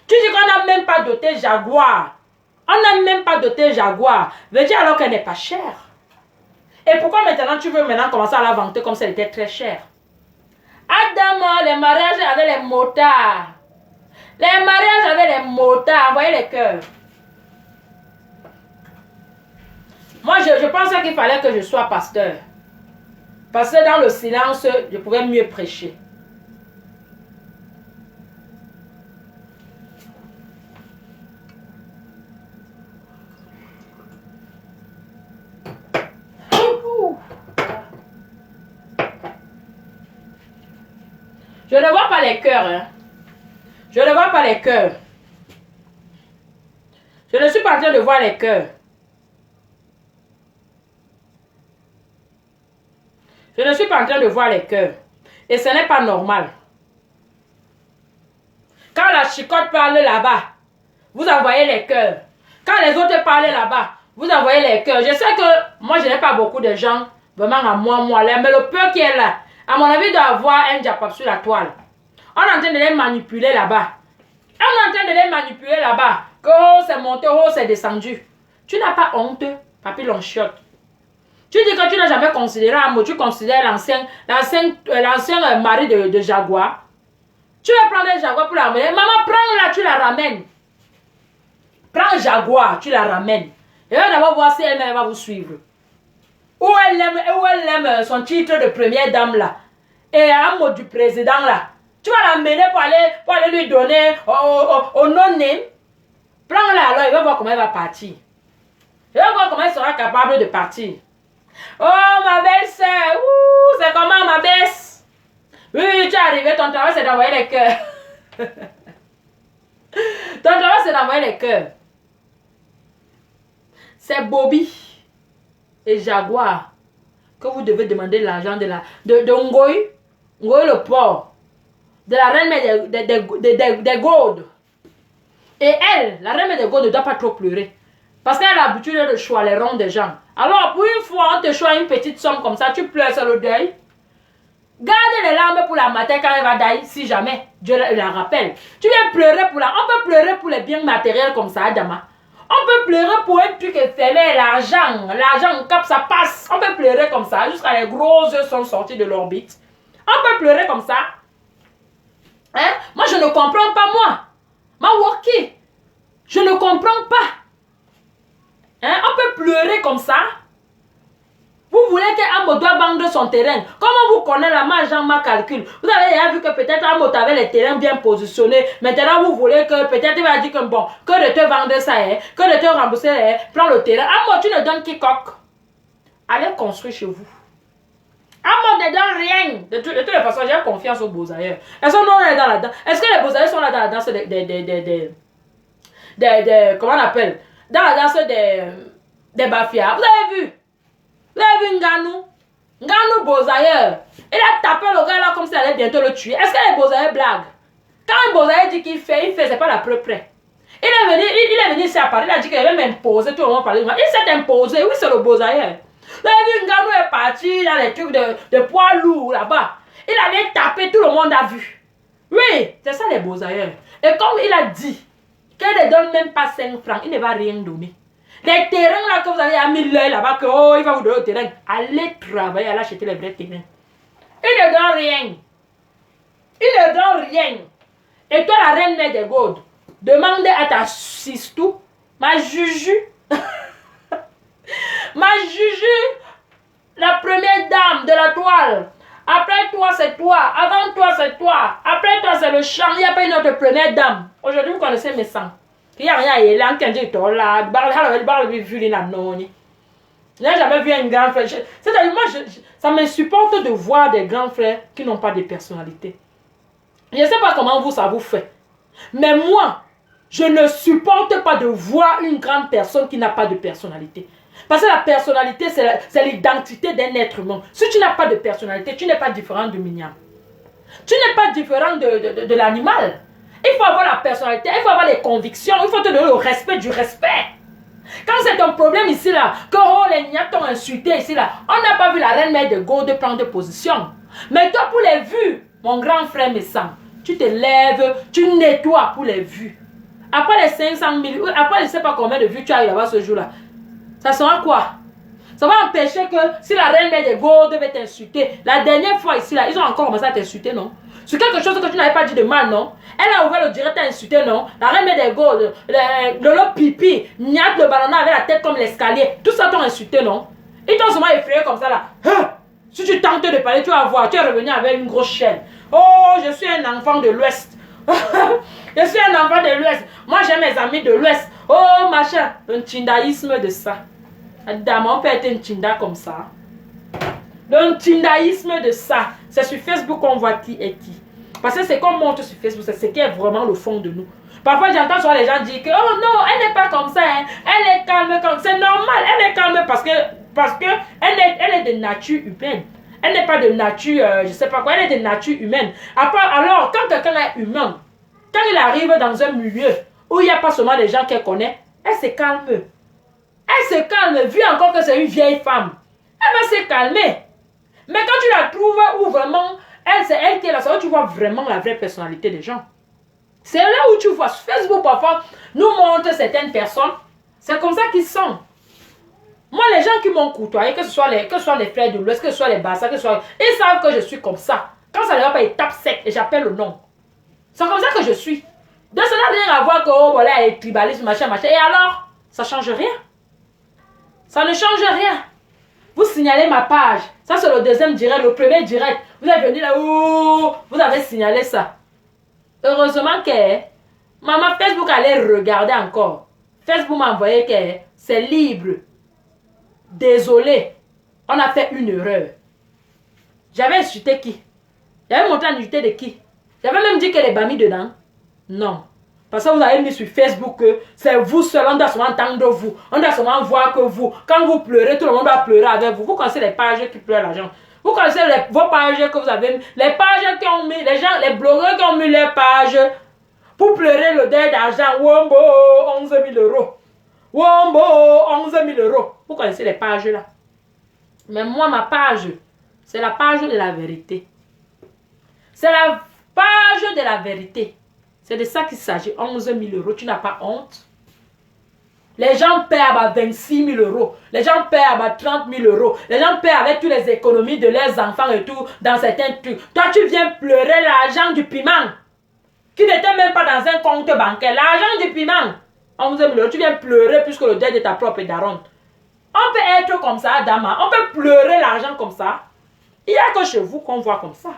Tu dis qu'on n'a même pas doté Jaguar. On n'a même pas doté Jaguar. Veut dire alors qu'elle n'est pas chère. Et pourquoi maintenant tu veux commencer à la vanter comme si elle était très chère? Adam, les mariages avec les motards. Les mariages avec les motards. Envoyez les cœurs. Moi, je pensais qu'il fallait que je sois pasteur. Parce que dans le silence, je pouvais mieux prêcher. Je ne vois pas les cœurs. Hein. Je ne vois pas les cœurs. Je ne suis pas en train de voir les cœurs. Je ne suis pas en train de voir les cœurs. Et ce n'est pas normal. Quand la chicotte parle là-bas, vous envoyez les cœurs. Quand les autres parlent là-bas, vous envoyez les cœurs. Je sais que moi, je n'ai pas beaucoup de gens vraiment à moi là, mais le peu qui est là, à mon avis, doit avoir un diapap sur la toile. On est en train de les manipuler là-bas. On est en train de les manipuler là-bas. Que oh, c'est monté, oh, c'est descendu. Tu n'as pas honte, Papi Lonchiotte. Tu dis que tu n'as jamais considéré Amo, tu considères l'ancien mari de Jaguar. Tu vas prendre le Jaguar pour la ramener. Maman, prends-la, tu la ramènes. Prends Jaguar, tu la ramènes. Et on va voir si elle va vous suivre. Où elle aime son titre de première dame là. Et Amo du président là. Tu vas l'amener pour aller lui donner au non-name. Prends-la alors, il va voir comment elle va partir. Il va voir comment elle sera capable de partir. Oh, ma belle-sœur, c'est comment ma baisse? Oui, tu es arrivé, ton travail c'est d'envoyer les cœurs. Ton travail c'est d'envoyer les cœurs. C'est Bobby et Jaguar que vous devez demander l'argent de Ngoï le port, de la reine des Gaudes. Et elle, la reine des Gaudes ne doit pas trop pleurer. Parce qu'elle a l'habitude de choisir les ronds des gens. Alors, pour une fois, on te choisit une petite somme comme ça, tu pleures sur le deuil. Garde les larmes pour la matin quand elle va d'ailleurs, si jamais Dieu la rappelle. Tu viens pleurer pour la... On peut pleurer pour les biens matériels comme ça, Adama. On peut pleurer pour un truc éphémère, l'argent. L'argent, quand ça passe, on peut pleurer comme ça, jusqu'à les gros yeux sont sortis de l'orbite. On peut pleurer comme ça. Hein? Moi, je ne comprends pas, moi. Mawaki. Je ne comprends pas. Hein? On peut pleurer comme ça. Vous voulez qu'Amo doit vendre son terrain. Comment vous connaissez la marge en ma calcul? Vous avez déjà vu que peut-être Amo avait les terrains bien positionnés. Maintenant, vous voulez que peut-être il va dire que bon, que de te vendre ça, que de te rembourser, prends le terrain. Amo, tu ne donnes quiconque. Allez construire chez vous. Amo ne donne rien. De toutes les façons, j'ai confiance aux Beaux-Ailleurs. Est-ce que nous, on est dans la danse? Est-ce que les Beaux-Ailleurs sont là dans la danse comment on appelle? Dans la danse des Bafia. Vous avez vu? Vous avez vu Nganou? Nganou Beaux-Ailleurs. Il a tapé le gars là comme s'il allait bientôt le tuer. Est-ce que les Beaux-Ailleurs blaguent? Quand un Beaux-Ailleurs dit qu'il fait, c'est pas la preuve près. Il est venu ici à Paris, il a dit qu'il allait m'imposer, tout le monde parlait de moi. Il s'est imposé, oui, c'est le Beaux-Ailleurs. Vous avez vu Nganou est parti dans les trucs de poids lourds là-bas. Il allait taper, tout le monde a vu. Oui, c'est ça les Beaux-Ailleurs. Et comme il a dit qu'elle ne donne même pas 5 francs, il ne va rien donner. Les terrains là que vous avez à 1000 là-bas, que oh, il va vous donner le terrain. Allez travailler, allez acheter les vrais terrains. Il ne donne rien. Il ne donne rien. Et toi, la reine mère des Gaudes, demandez à ta sistou, ma Juju, ma Juju, la première dame de la toile. Après toi, c'est toi. Avant toi, c'est toi. Après toi, c'est le champ. Il n'y a pas une autre première dame. Aujourd'hui, vous connaissez mes sangs. Il n'y a rien, il y a un qui dit là, je n'ai jamais vu un grand frère. C'est-à-dire, moi, ça m'insupporte de voir des grands frères qui n'ont pas de personnalité. Je ne sais pas comment vous, ça vous fait. Mais moi, je ne supporte pas de voir une grande personne qui n'a pas de personnalité. Parce que la personnalité, c'est l'identité d'un être humain. Si tu n'as pas de personnalité, tu n'es pas différent de Mignam. Tu n'es pas différent de l'animal. Il faut avoir la personnalité, il faut avoir les convictions, il faut te donner le respect du respect. Quand c'est ton problème ici là, que oh, les Niats t'ont insulté ici là, on n'a pas vu la reine mère de Gaude prendre position. Mais toi pour les vues, mon grand frère Messam, tu te lèves, tu nettoies pour les vues. Après les 500 000, après je ne sais pas combien de vues tu as eu là-bas ce jour-là, ça sera quoi? Ça va empêcher que si la reine mère de Gaude devait t'insulter, la dernière fois ici là, ils ont encore commencé à t'insulter, non? Sur quelque chose que tu n'avais pas dit de mal, non? Elle a ouvert le direct à insulter, non? La reine des Gaudes, le pipi, Niat le banana avec la tête comme l'escalier. Tout ça t'ont insulté, non? Ils t'ont seulement effrayé comme ça là. Hein? Si tu tentes de parler, tu vas voir, tu es revenu avec une grosse chaîne. Oh, je suis un enfant de l'Ouest. Je suis un enfant de l'Ouest. Moi, j'ai mes amis de l'Ouest. Oh, machin. Un tchindaïsme de ça. Dame, on peut être un tchinda comme ça. Le tchindaïsme de ça. C'est sur Facebook qu'on voit qui est qui. Parce que c'est qu'on montre sur Facebook, c'est ce qui est vraiment le fond de nous. Parfois, j'entends souvent les gens dire que oh non, elle n'est pas comme ça, hein. Elle est calme comme c'est normal, elle est calme parce que elle est de nature humaine. Elle n'est pas de nature, je sais pas quoi, elle est de nature humaine. Après, alors, quand quelqu'un est humain, Quand il arrive dans un milieu où il n'y a pas seulement les gens qu'elle connaît, elle se calme. Elle se calme, vu encore que c'est une vieille femme. Elle va se calmer. Mais quand tu la trouves où vraiment, c'est elle qui est là, c'est là où tu vois vraiment la vraie personnalité des gens. C'est là où tu vois. Facebook parfois nous montre certaines personnes. C'est comme ça qu'ils sont. Moi, les gens qui m'ont côtoyé, que ce soit les frères de l'Ouest, que ce soit les Bassa, ils savent que je suis comme ça. Quand ça ne va pas, ils tapent sec et j'appelle le nom. C'est comme ça que je suis. Donc ça n'a rien à voir que, oh, voilà, et tribalisme, machin. Et alors, ça ne change rien. Ça ne change rien. Vous signalez ma page. Ça, c'est le deuxième direct, le premier direct. Vous êtes venu là, oh, vous avez signalé ça. Heureusement que maman Facebook allait regarder encore. Facebook m'a envoyé que c'est libre. Désolé, on a fait une erreur. J'avais insulté qui? J'avais montré en insulté de qui? J'avais même dit qu'elle est bannie dedans. Non. Parce que vous avez mis sur Facebook que c'est vous seul, on doit seulement entendre vous. On doit seulement voir que vous. Quand vous pleurez, tout le monde doit pleurer avec vous. Vous connaissez les pages qui pleurent l'argent. Vous connaissez vos pages que vous avez mis. Les pages qui ont mis, les gens, les blogueurs qui ont mis leurs pages pour pleurer le deuil d'argent. Wombo, 11 000 euros. Wombo, 11 000 euros. Vous connaissez les pages là. Mais moi, ma page, c'est la page de la vérité. C'est la page de la vérité. C'est de ça qu'il s'agit. 11 000 euros. Tu n'as pas honte? Les gens paient à 26 000 euros. Les gens paient à 30 000 euros. Les gens paient avec toutes les économies de leurs enfants et tout dans certains trucs. Toi, tu viens pleurer l'argent du piment qui n'était même pas dans un compte bancaire. L'argent du piment. 11 000 euros. Tu viens pleurer plus que le deuil de ta propre daronne. On peut être comme ça, Dama. On peut pleurer l'argent comme ça. Il n'y a que chez vous qu'on voit comme ça.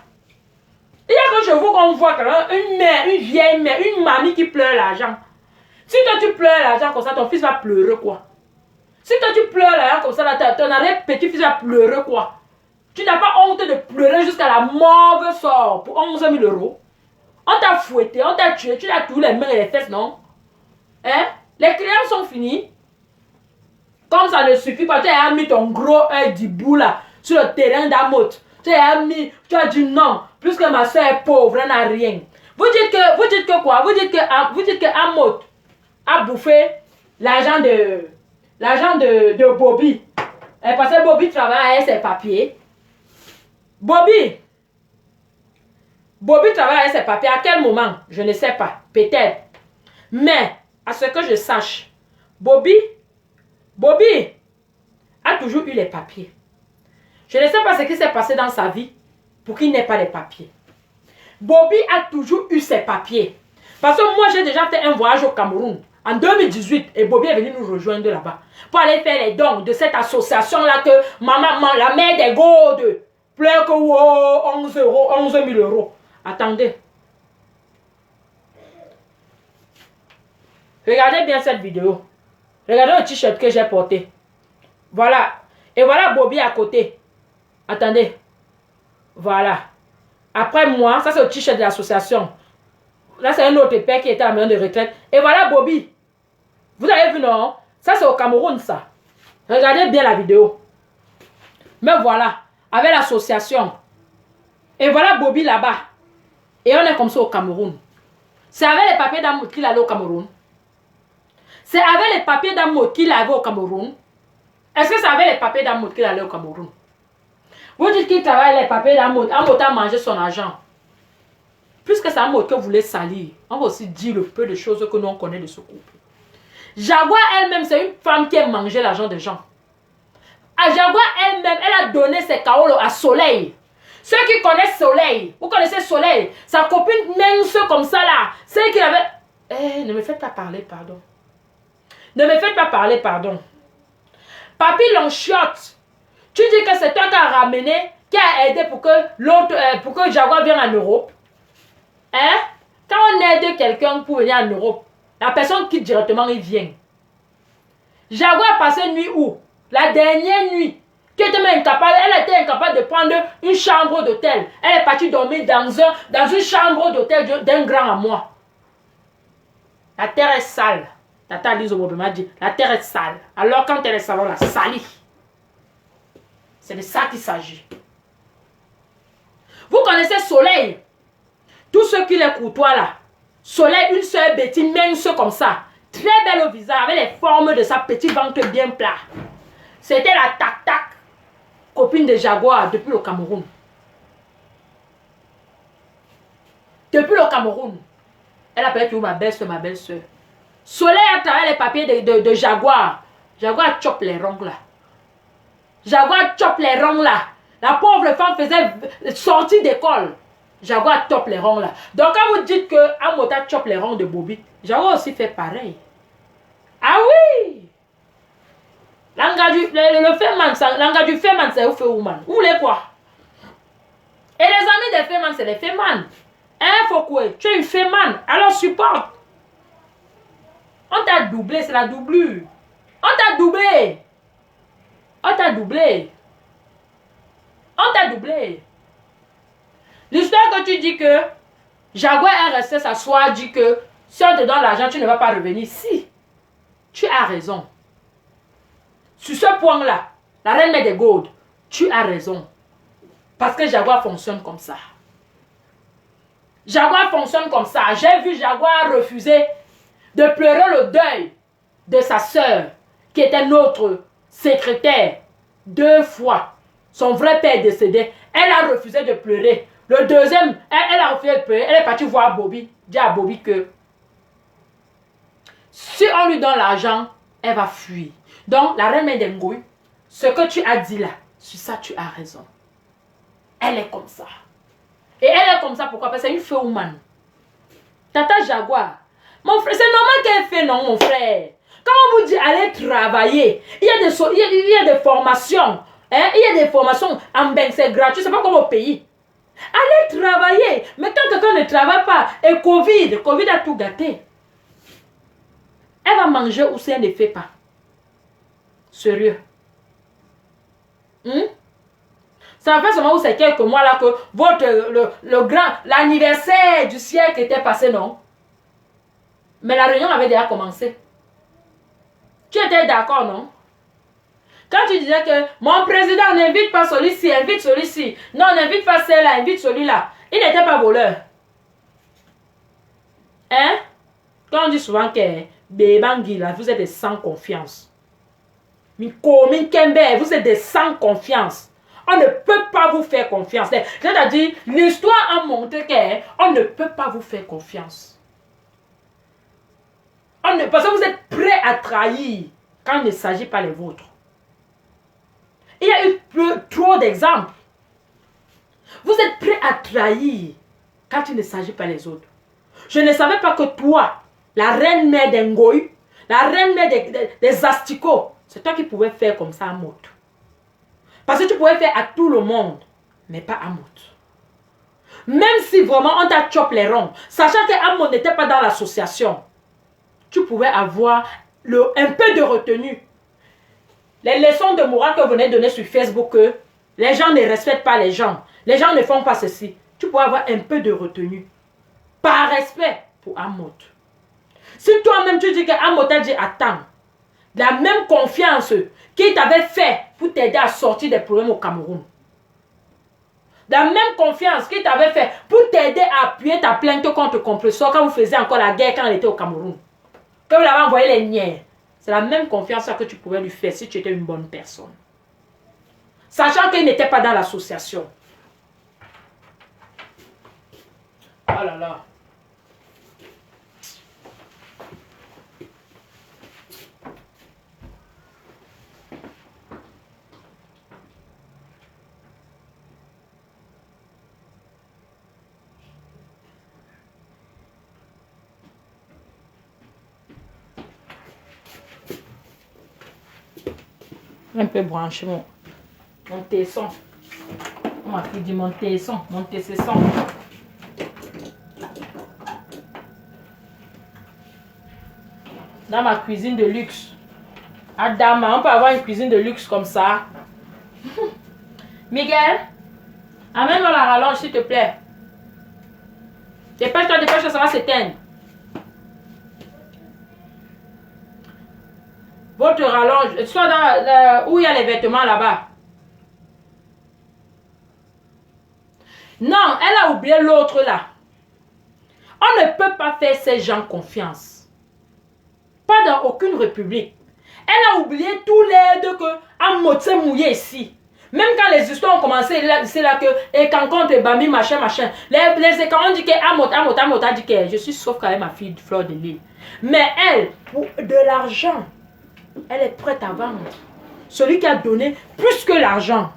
Il n'y a que chez vous qu'on voit une mère, une vieille mère, une mamie qui pleure l'argent. Si toi tu pleures l'argent comme ça, ton fils va pleurer quoi? Si toi tu pleures l'argent comme ça, ton petit-fils va pleurer quoi? Tu n'as pas honte de pleurer jusqu'à la mauvaise sort pour 11 000 euros. On t'a fouetté, on t'a tué, tu as tous les mains et les fesses, non? Hein? Les clients sont finis. Comme ça ne suffit pas, tu as mis ton gros œil du bout là sur le terrain d'Amot. Tu as dit non, puisque ma soeur est pauvre, elle n'a rien. Vous dites que quoi? Vous dites que Amot a bouffé l'argent de Bobby. Parce que Bobby travaille avec ses papiers. Bobby travaille avec ses papiers. À quel moment? Je ne sais pas. Peut-être. Mais, à ce que je sache, Bobby a toujours eu les papiers. Je ne sais pas ce qui s'est passé dans sa vie pour qu'il n'ait pas les papiers. Bobby a toujours eu ses papiers. Parce que moi, j'ai déjà fait un voyage au Cameroun en 2018 et Bobby est venu nous rejoindre là-bas pour aller faire les dons de cette association-là que la mère des Gaudes pleure que 11 000 euros. Attendez. Regardez bien cette vidéo. Regardez le t-shirt que j'ai porté. Voilà. Et voilà Bobby à côté. Attendez. Voilà. Après moi, ça c'est le t-shirt de l'association. Là c'est un autre père qui était à la maison de retraite. Et voilà Bobby. Vous avez vu non? Ça c'est au Cameroun ça. Regardez bien la vidéo. Mais voilà. Avec l'association. Et voilà Bobby là-bas. Et on est comme ça au Cameroun. C'est avec les papiers d'amour qu'il allait au Cameroun. C'est avec les papiers d'amour qu'il avait au Cameroun. Est-ce que c'est avec les papiers d'amour qu'il allait au Cameroun? Vous dites qu'il travaille les papiers d'amour. Amour a mangé son argent. Puisque c'est Amour que vous voulez salir, on va aussi dire le peu de choses que nous on connaît de ce couple. Jaguar elle-même, c'est une femme qui a mangé l'argent des gens. À Jaguar elle-même, elle a donné ses kaolos à Soleil. Ceux qui connaissent Soleil, vous connaissez Soleil, sa copine mince comme ça là, celle qui avait... ne me faites pas parler, pardon. Ne me faites pas parler, pardon. Papy Lonchiotte, tu dis que c'est toi qui as ramené, qui a aidé pour que l'autre, pour que Jaguar vienne en Europe. Hein? Quand on aide quelqu'un pour venir en Europe, la personne quitte directement, il vient. Jaguar a passé nuit où? La dernière nuit, qui était même incapable, elle était incapable de prendre une chambre d'hôtel. Elle est partie dormir dans une chambre d'hôtel d'un grand à moi. La terre est sale. Tata Lise Obobe m'a dit, la terre est sale. Alors quand elle est sale, on la salit. C'est de ça qu'il s'agit. Vous connaissez Soleil. Tous ceux qui les côtoient là. Soleil, une seule bêtise mince comme ça. Très belle au visage, avec les formes de sa petite ventre bien plat. C'était la tac-tac, copine de Jaguar depuis le Cameroun. Depuis le Cameroun. Elle appelle toujours ma belle-soeur, ma belle-soeur. Soleil à travers les papiers de Jaguar. Jaguar chope les rongs là. Jaguar chope les rongs là. La pauvre femme faisait sortie d'école. Jaguar chope les rongs là. Donc quand vous dites que Amota chope les rongs de Bobby, Jaguar aussi fait pareil. Ah oui! Langage du Feman, c'est au Fewoman. Vous voulez quoi? Et les amis des Feman, c'est les Feman. Hein, Fokoué, tu es une Feman, alors supporte. On t'a doublé, c'est la doublure. On t'a doublé. On t'a doublé. On t'a doublé. L'histoire que tu dis que Jaguar est resté s'asseoir, dit que si on te donne l'argent, tu ne vas pas revenir. Si, tu as raison. Sur ce point-là, la reine mère des Gaudes, tu as raison. Parce que Jaguar fonctionne comme ça. Jaguar fonctionne comme ça. J'ai vu Jaguar refuser de pleurer le deuil de sa sœur, qui était notre secrétaire, 2 fois. Son vrai père est décédé. Elle a refusé de pleurer. Le deuxième, elle a refusé de pleurer. Elle est partie voir Bobby. Dit à Bobby que si on lui donne l'argent, elle va fuir. Donc, la reine Mendengouy, ce que tu as dit là, sur ça, tu as raison. Elle est comme ça. Et elle est comme ça, pourquoi? Parce que c'est une feu woman. Tata Jaguar. Mon frère, c'est normal qu'elle fait, non, mon frère. Quand on vous dit allez travailler, il y a des formations. Hein? Il y a des formations en ben, c'est gratuit, c'est pas comme au pays. Allez travailler. Mais quand quelqu'un ne travaille pas, et Covid a tout gâté. Elle va manger ou si elle ne fait pas. Sérieux. Ça fait seulement c'est quelques mois là que l'anniversaire du siècle était passé, non? Mais la réunion avait déjà commencé. Tu étais d'accord, non? Quand tu disais que mon président n'invite pas celui-ci, invite celui-ci. Non, n'invite pas celle-là, invite celui-là. Il n'était pas voleur. Hein? Quand on dit souvent que Bébangi, là, vous êtes des sans confiance. Miko, Minkembe, vous êtes des sans confiance. On ne peut pas vous faire confiance. C'est-à-dire, l'histoire a montré qu'on ne peut pas vous faire confiance. Parce que vous êtes prêts à trahir quand il ne s'agit pas les vôtres. Il y a eu trop d'exemples. Vous êtes prêts à trahir quand il ne s'agit pas les autres. Je ne savais pas que toi, la reine mère d'Engoy, la reine mère des asticots, c'est toi qui pouvais faire comme ça à Mout. Parce que tu pouvais faire à tout le monde, mais pas à Mout. Même si vraiment on t'a chopé les ronds, sachant que Amon n'était pas dans l'association, tu pouvais avoir un peu de retenue. Les leçons de morale que vous venez de donner sur Facebook, que les gens ne respectent pas les gens ne font pas ceci. Tu pouvais avoir un peu de retenue. Par respect pour Amot. Si toi-même tu dis que Amot a dit attends, la même confiance qu'il t'avait fait pour t'aider à sortir des problèmes au Cameroun. La même confiance qu'il t'avait fait pour t'aider à appuyer ta plainte contre compresseur quand vous faisiez encore la guerre quand elle était au Cameroun. Que vous l'avez envoyé les niais. C'est la même confiance que tu pouvais lui faire si tu étais une bonne personne. Sachant qu'il n'était pas dans l'association. Oh là là. Un peu branché mon tesson. On m'a dit mon tesson, mon tesson. Dans ma cuisine de luxe. Adama, on peut avoir une cuisine de luxe comme ça. Miguel, amène-moi la rallonge s'il te plaît. Dépêche-toi, ça va s'éteindre. Votre rallonge, soit dans où il y a les vêtements là-bas. Non, elle a oublié l'autre là. On ne peut pas faire ces gens confiance. Pas dans aucune république. Elle a oublié tous les deux que Amot s'est mouillé ici. Même quand les histoires ont commencé, c'est là que et quand contre Bami, machin. Les écarts ont dit que Amot a dit que je suis sauf quand même ma fille Fleur de Lille. Mais elle, pour de l'argent, elle est prête à vendre. Celui qui a donné plus que l'argent.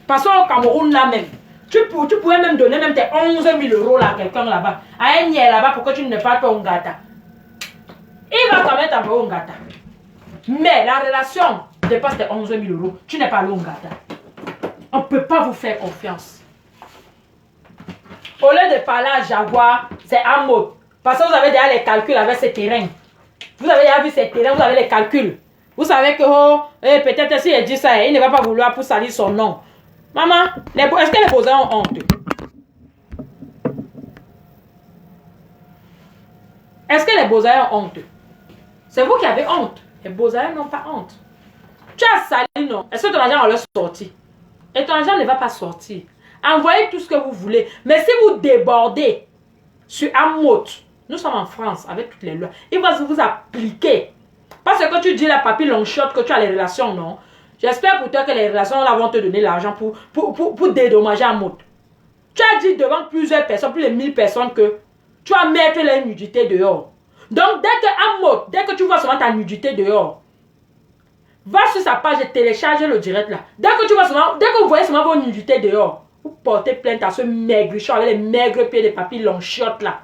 Parce qu'au Cameroun là même, tu pouvais même donner même tes 11 000 euros là à quelqu'un là-bas. À un niais là-bas pour que tu ne pas ton gâta. Il va quand même t'envoyer un gâta. Mais la relation dépasse tes 11 000 euros. Tu n'es pas l'ongata. On ne peut pas vous faire confiance. Au lieu de parler à Jaguar, c'est Amot. Parce que vous avez déjà les calculs avec ces terrains. Vous avez déjà vu ces terrains, vous avez les calculs. Vous savez que peut-être si elle dit ça, il ne va pas vouloir pour salir son nom. Maman, est-ce que les beaux-arts ont honte? Est-ce que les beaux-arts ont honte? C'est vous qui avez honte. Les beaux-arts n'ont pas honte. Tu as sali, non? Est-ce que ton argent va leur sortir? Et ton argent ne va pas sortir. Envoyez tout ce que vous voulez. Mais si vous débordez sur Amot, nous sommes en France avec toutes les lois, il va vous appliquer. Parce que tu dis la papy long shot que tu as les relations, non? J'espère pour toi que les relations là vont te donner l'argent pour dédommager Amot. Tu as dit devant plusieurs personnes, plus de 1000 personnes que tu vas mettre les nudités dehors. Donc dès que tu vois seulement ta nudité dehors, va sur sa page et télécharge le direct là. Dès que vous voyez seulement vos nudités dehors, vous portez plainte à ce maigrichon avec les maigres pieds de papy lonchiotte là.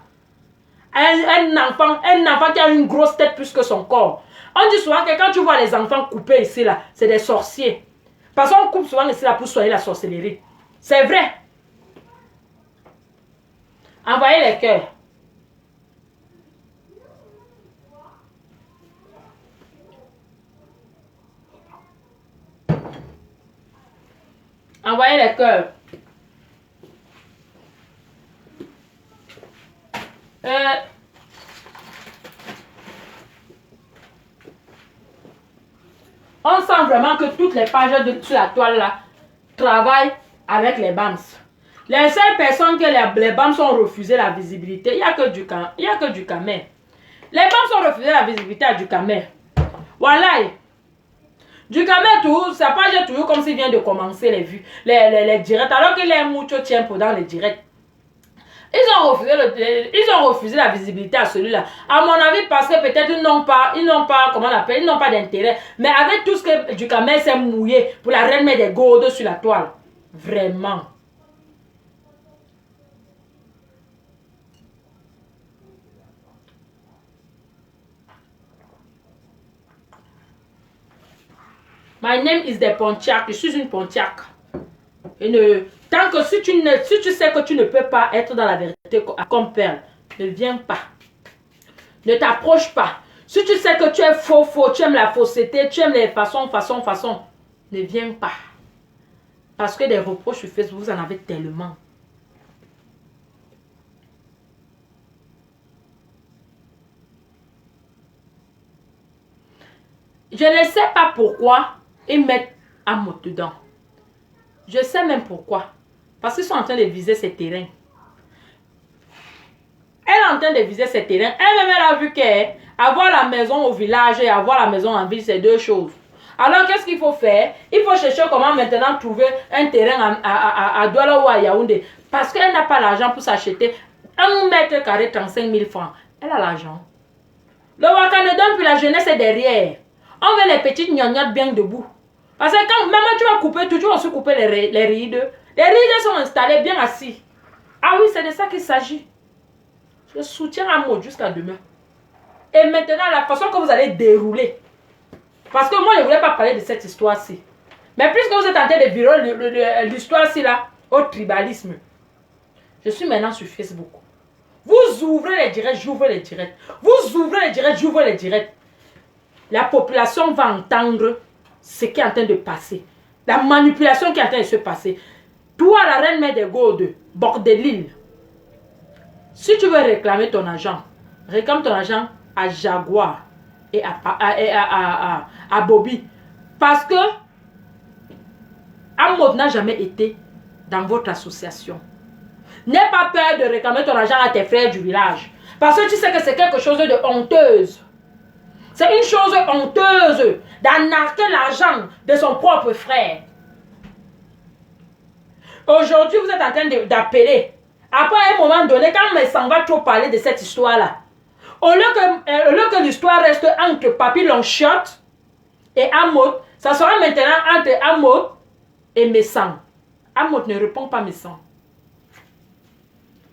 Un enfant qui a une grosse tête plus que son corps. On dit souvent que quand tu vois les enfants coupés ici là, c'est des sorciers. Parce qu'on coupe souvent ici là pour soigner la sorcellerie. C'est vrai. Envoyez les cœurs. Envoyez les cœurs. On sent vraiment que toutes les pages sur la toile là travaillent avec les BAMS. Les seules personnes que les BAMS ont refusé la visibilité, il n'y a que du Camer. Les BAMS ont refusé la visibilité à du Camer. Voilà. Du Camer, tout, sa page est toujours comme s'il vient de commencer les vues, les directs, alors que les muchos tiennent pendant les directs. Ils ont refusé la visibilité à celui-là. À mon avis, parce que peut-être ils n'ont pas, comment on appelle, ils n'ont pas d'intérêt. Mais avec tout ce que du Camer s'est mouillé pour la reine des gourdes sur la toile. Vraiment. My name is the Pontiac. Je suis une Pontiac. Tant que si tu sais que tu ne peux pas être dans la vérité comme perle, ne viens pas. Ne t'approche pas. Si tu sais que tu es faux, tu aimes la fausseté, tu aimes les façons, ne viens pas. Parce que des reproches sur Facebook, vous en avez tellement. Je ne sais pas pourquoi ils mettent Amot dedans. Je sais même pourquoi. Parce qu'ils sont en train de viser ces terrains. Elle est en train de viser ces terrains. Elle-même, elle a vu qu'avoir la maison au village et avoir la maison en ville, c'est deux choses. Alors, qu'est-ce qu'il faut faire? Il faut chercher comment maintenant trouver un terrain à Douala ou à Yaoundé. Parce qu'elle n'a pas l'argent pour s'acheter 1 mètre carré 35 000 francs. Elle a l'argent. Le Waka ne donne plus, la jeunesse est derrière. On veut les petites gnognottes bien debout. Parce que quand maman tu vas couper tout, tu vas aussi couper les rides. Les rides sont installées bien assis. Ah oui, c'est de ça qu'il s'agit. Je soutiens Amot jusqu'à demain. Et maintenant, la façon que vous allez dérouler. Parce que moi, je ne voulais pas parler de cette histoire-ci. Mais puisque vous êtes en train de virer l'histoire-ci là, au tribalisme, je suis maintenant sur Facebook. Vous ouvrez les directs, j'ouvre les directs. Vous ouvrez les directs, j'ouvre les directs. La population va entendre ce qui est en train de passer. La manipulation qui est en train de se passer. Toi, la reine mère des Gourdes, bord de l'île. Si tu veux réclamer ton argent, réclame ton argent à Jaguar et à Bobby. Parce que Amot n'a jamais été dans votre association. N'aie pas peur de réclamer ton argent à tes frères du village. Parce que tu sais que c'est quelque chose de honteuse. C'est une chose honteuse d'arnaquer l'argent de son propre frère. Aujourd'hui, vous êtes en train d'appeler. Après un moment donné, quand Messan va trop parler de cette histoire-là, au lieu que l'histoire reste entre Papi Longshot et Amot, ça sera maintenant entre Amot et Messan. Amot ne répond pas Messan.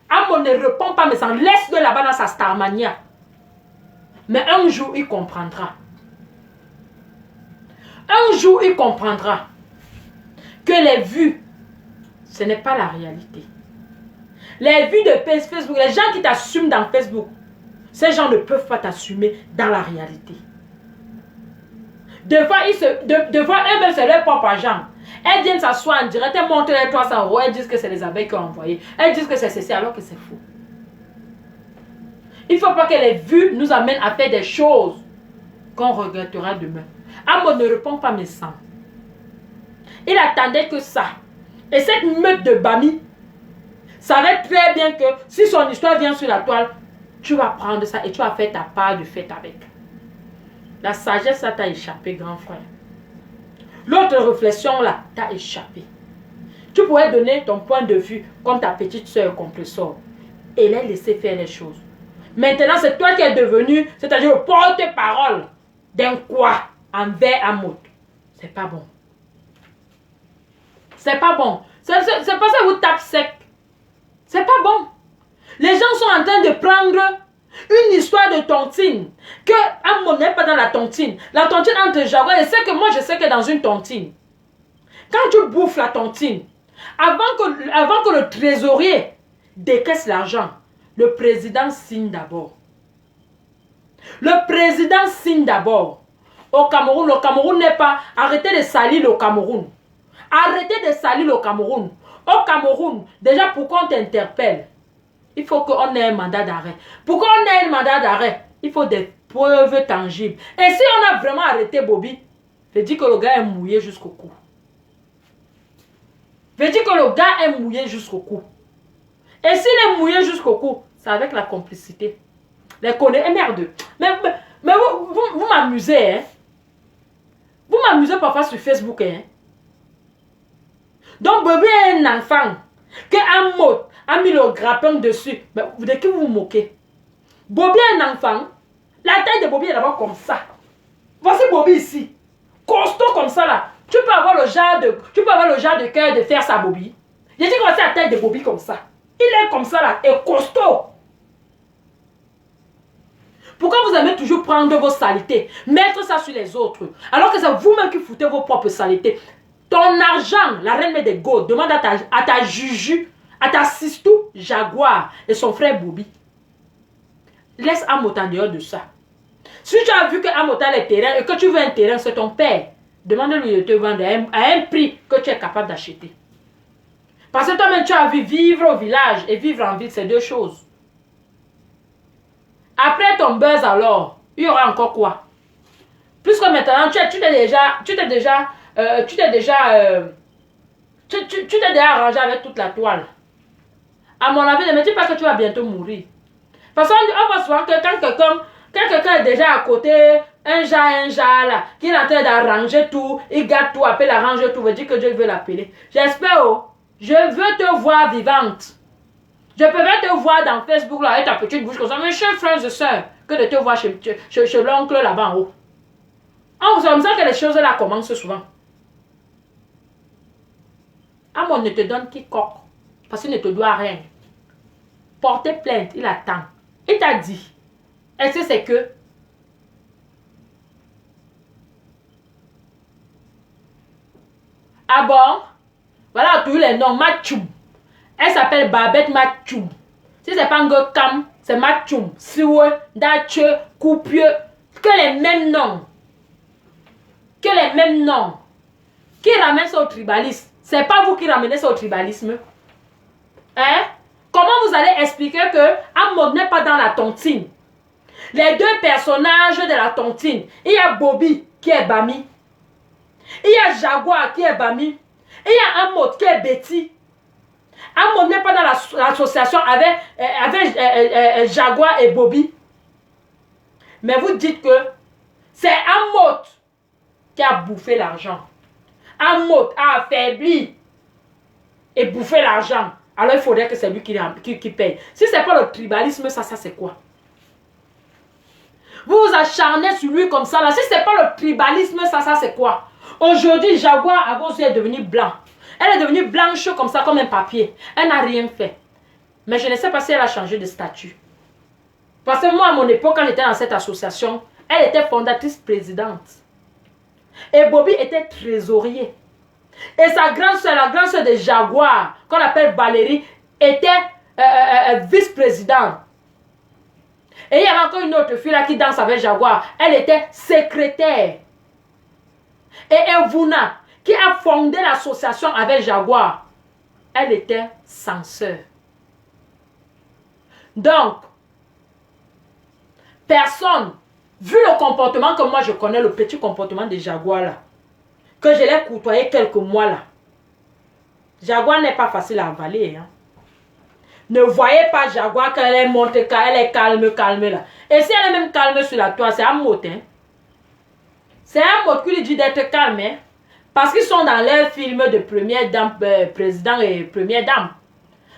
Amot ne répond pas Messan. Laisse-le là-bas dans sa Starmania. Mais un jour, il comprendra. Un jour, il comprendra que les vues, ce n'est pas la réalité. Les vues de Facebook, les gens qui t'assument dans Facebook, ces gens ne peuvent pas t'assumer dans la réalité. Devant eux-mêmes, c'est leur propre argent. Elles viennent s'asseoir en direct, elles montrent les 300 €, elles disent que c'est les abeilles qui ont envoyé. Elles disent que c'est ceci alors que c'est faux. Il ne faut pas que les vues nous amènent à faire des choses qu'on regrettera demain. Amod ne répond pas mes sangs. Il attendait que ça. Et cette meute de Bami savait très bien que si son histoire vient sur la toile, tu vas prendre ça et tu vas faire ta part de fête avec. La sagesse, ça t'a échappé, grand frère. L'autre réflexion là, t'a échappé. Tu pourrais donner ton point de vue comme ta petite soeur compresseur et les laisser faire les choses. Maintenant, c'est toi qui es devenu, c'est-à-dire le porte-parole d'un quoi envers Amot. C'est pas bon. C'est pas bon. C'est pas ça que vous tapez sec. C'est pas bon. Les gens sont en train de prendre une histoire de tontine que Amot n'est pas dans la tontine. La tontine entre Jaguar et c'est que moi je sais que dans une tontine, quand tu bouffes la tontine, avant que le trésorier décaisse l'argent, le président signe d'abord. Le président signe d'abord. Au Cameroun, le Cameroun n'est pas... Arrêtez de salir le Cameroun. Arrêtez de salir le Cameroun. Au Cameroun, déjà pourquoi on t'interpelle? Il faut qu'on ait un mandat d'arrêt. Pour qu'on ait un mandat d'arrêt, il faut des preuves tangibles. Et si on a vraiment arrêté Bobby, je dis que le gars est mouillé jusqu'au cou. Je dis que le gars est mouillé jusqu'au cou. Et s'il est mouillé jusqu'au cou, c'est avec la complicité. Les connaît, merde. Mais vous m'amusez, hein. Vous m'amusez parfois sur Facebook, hein. Donc, Bobby est un enfant que Amot a mis le grappin dessus. Mais de qui vous vous moquez? Bobby est un enfant. La taille de Bobby est d'abord comme ça. Voici Bobby ici. Costaud comme ça là. Tu peux avoir le genre de cœur de faire ça, Bobby. J'ai dit que voici la taille de Bobby comme ça. Il est comme ça là, et costaud. Pourquoi vous aimez toujours prendre vos saletés, mettre ça sur les autres, alors que c'est vous-même qui foutez vos propres saletés? Ton argent, la reine des Go, demande à ta Juju, à ta Sistou, Jaguar et son frère Bobby. Laisse Amot en dehors de ça. Si tu as vu que Amot a les terrains et que tu veux un terrain, c'est ton père. Demande-lui de te vendre à un prix que tu es capable d'acheter. Parce que toi-même, tu as vu vivre au village et vivre en ville, c'est deux choses. Après ton buzz alors, il y aura encore quoi? Plus que maintenant, tu t'es déjà arrangé avec toute la toile. À mon avis, ne me dis pas que tu vas bientôt mourir. Parce qu'on va souvent que quand quelqu'un est déjà à côté, un jar là, qui est en train d'arranger tout, il garde tout, appelle, arrange tout, veut dire que Dieu veut l'appeler. J'espère, oh, je veux te voir vivante. Je peux te voir dans Facebook là, avec ta petite bouche comme ça, mes chers frères et sœurs, que de te voir chez l'oncle là-bas en haut. C'est comme ça que les choses là commencent souvent. Amon ne te donne quiconque, parce qu'il ne te doit rien. Porter plainte, il attend. Il t'a dit. Est-ce que c'est que? Ah bon? Voilà tous les noms. Matchoum. Elle s'appelle Babette Matchoum. Si c'est pas Ngokam, c'est Matchoum. Siwe, Dache, Coupieux. Que les mêmes noms. Que les mêmes noms. Qui ramène ça au tribalisme? C'est pas vous qui ramenez ça au tribalisme. Hein? Comment vous allez expliquer que Amod n'est pas dans la tontine? Les deux personnages de la tontine. Il y a Bobby qui est Bami. Il y a Jaguar qui est Bami. Il y a Amod qui est Betty. Amod n'est pas dans l'association avec, Jaguar et Bobby. Mais vous dites que c'est Amod qui a bouffé l'argent. Amod a affaibli et bouffé l'argent. Alors il faudrait que c'est lui qui paye. Si ce n'est pas le tribalisme, ça c'est quoi? Vous vous acharnez sur lui comme ça là. Si ce n'est pas le tribalisme, ça c'est quoi? Aujourd'hui, Jaguar à vos yeux est devenue blanc. Elle est devenue blanche comme ça, comme un papier. Elle n'a rien fait. Mais je ne sais pas si elle a changé de statut. Parce que moi, à mon époque, quand j'étais dans cette association, elle était fondatrice présidente. Et Bobby était trésorier. Et sa grande soeur, la grande soeur de Jaguar, qu'on appelle Valérie, était vice-présidente. Et il y avait encore une autre fille là qui danse avec Jaguar. Elle était secrétaire. Et Evuna, qui a fondé l'association avec Jaguar, elle était censeur. Donc, personne, vu le comportement que moi je connais, le petit comportement de Jaguar là, que je l'ai côtoyé quelques mois là, Jaguar n'est pas facile à avaler. Hein. Ne voyez pas Jaguar quand elle est montée, quand elle est calme là. Et si elle est même calme sur la toile, c'est un mot. Hein. C'est un mot qui lui dit d'être calme. Hein. Parce qu'ils sont dans leur film de première dame, président et première dame.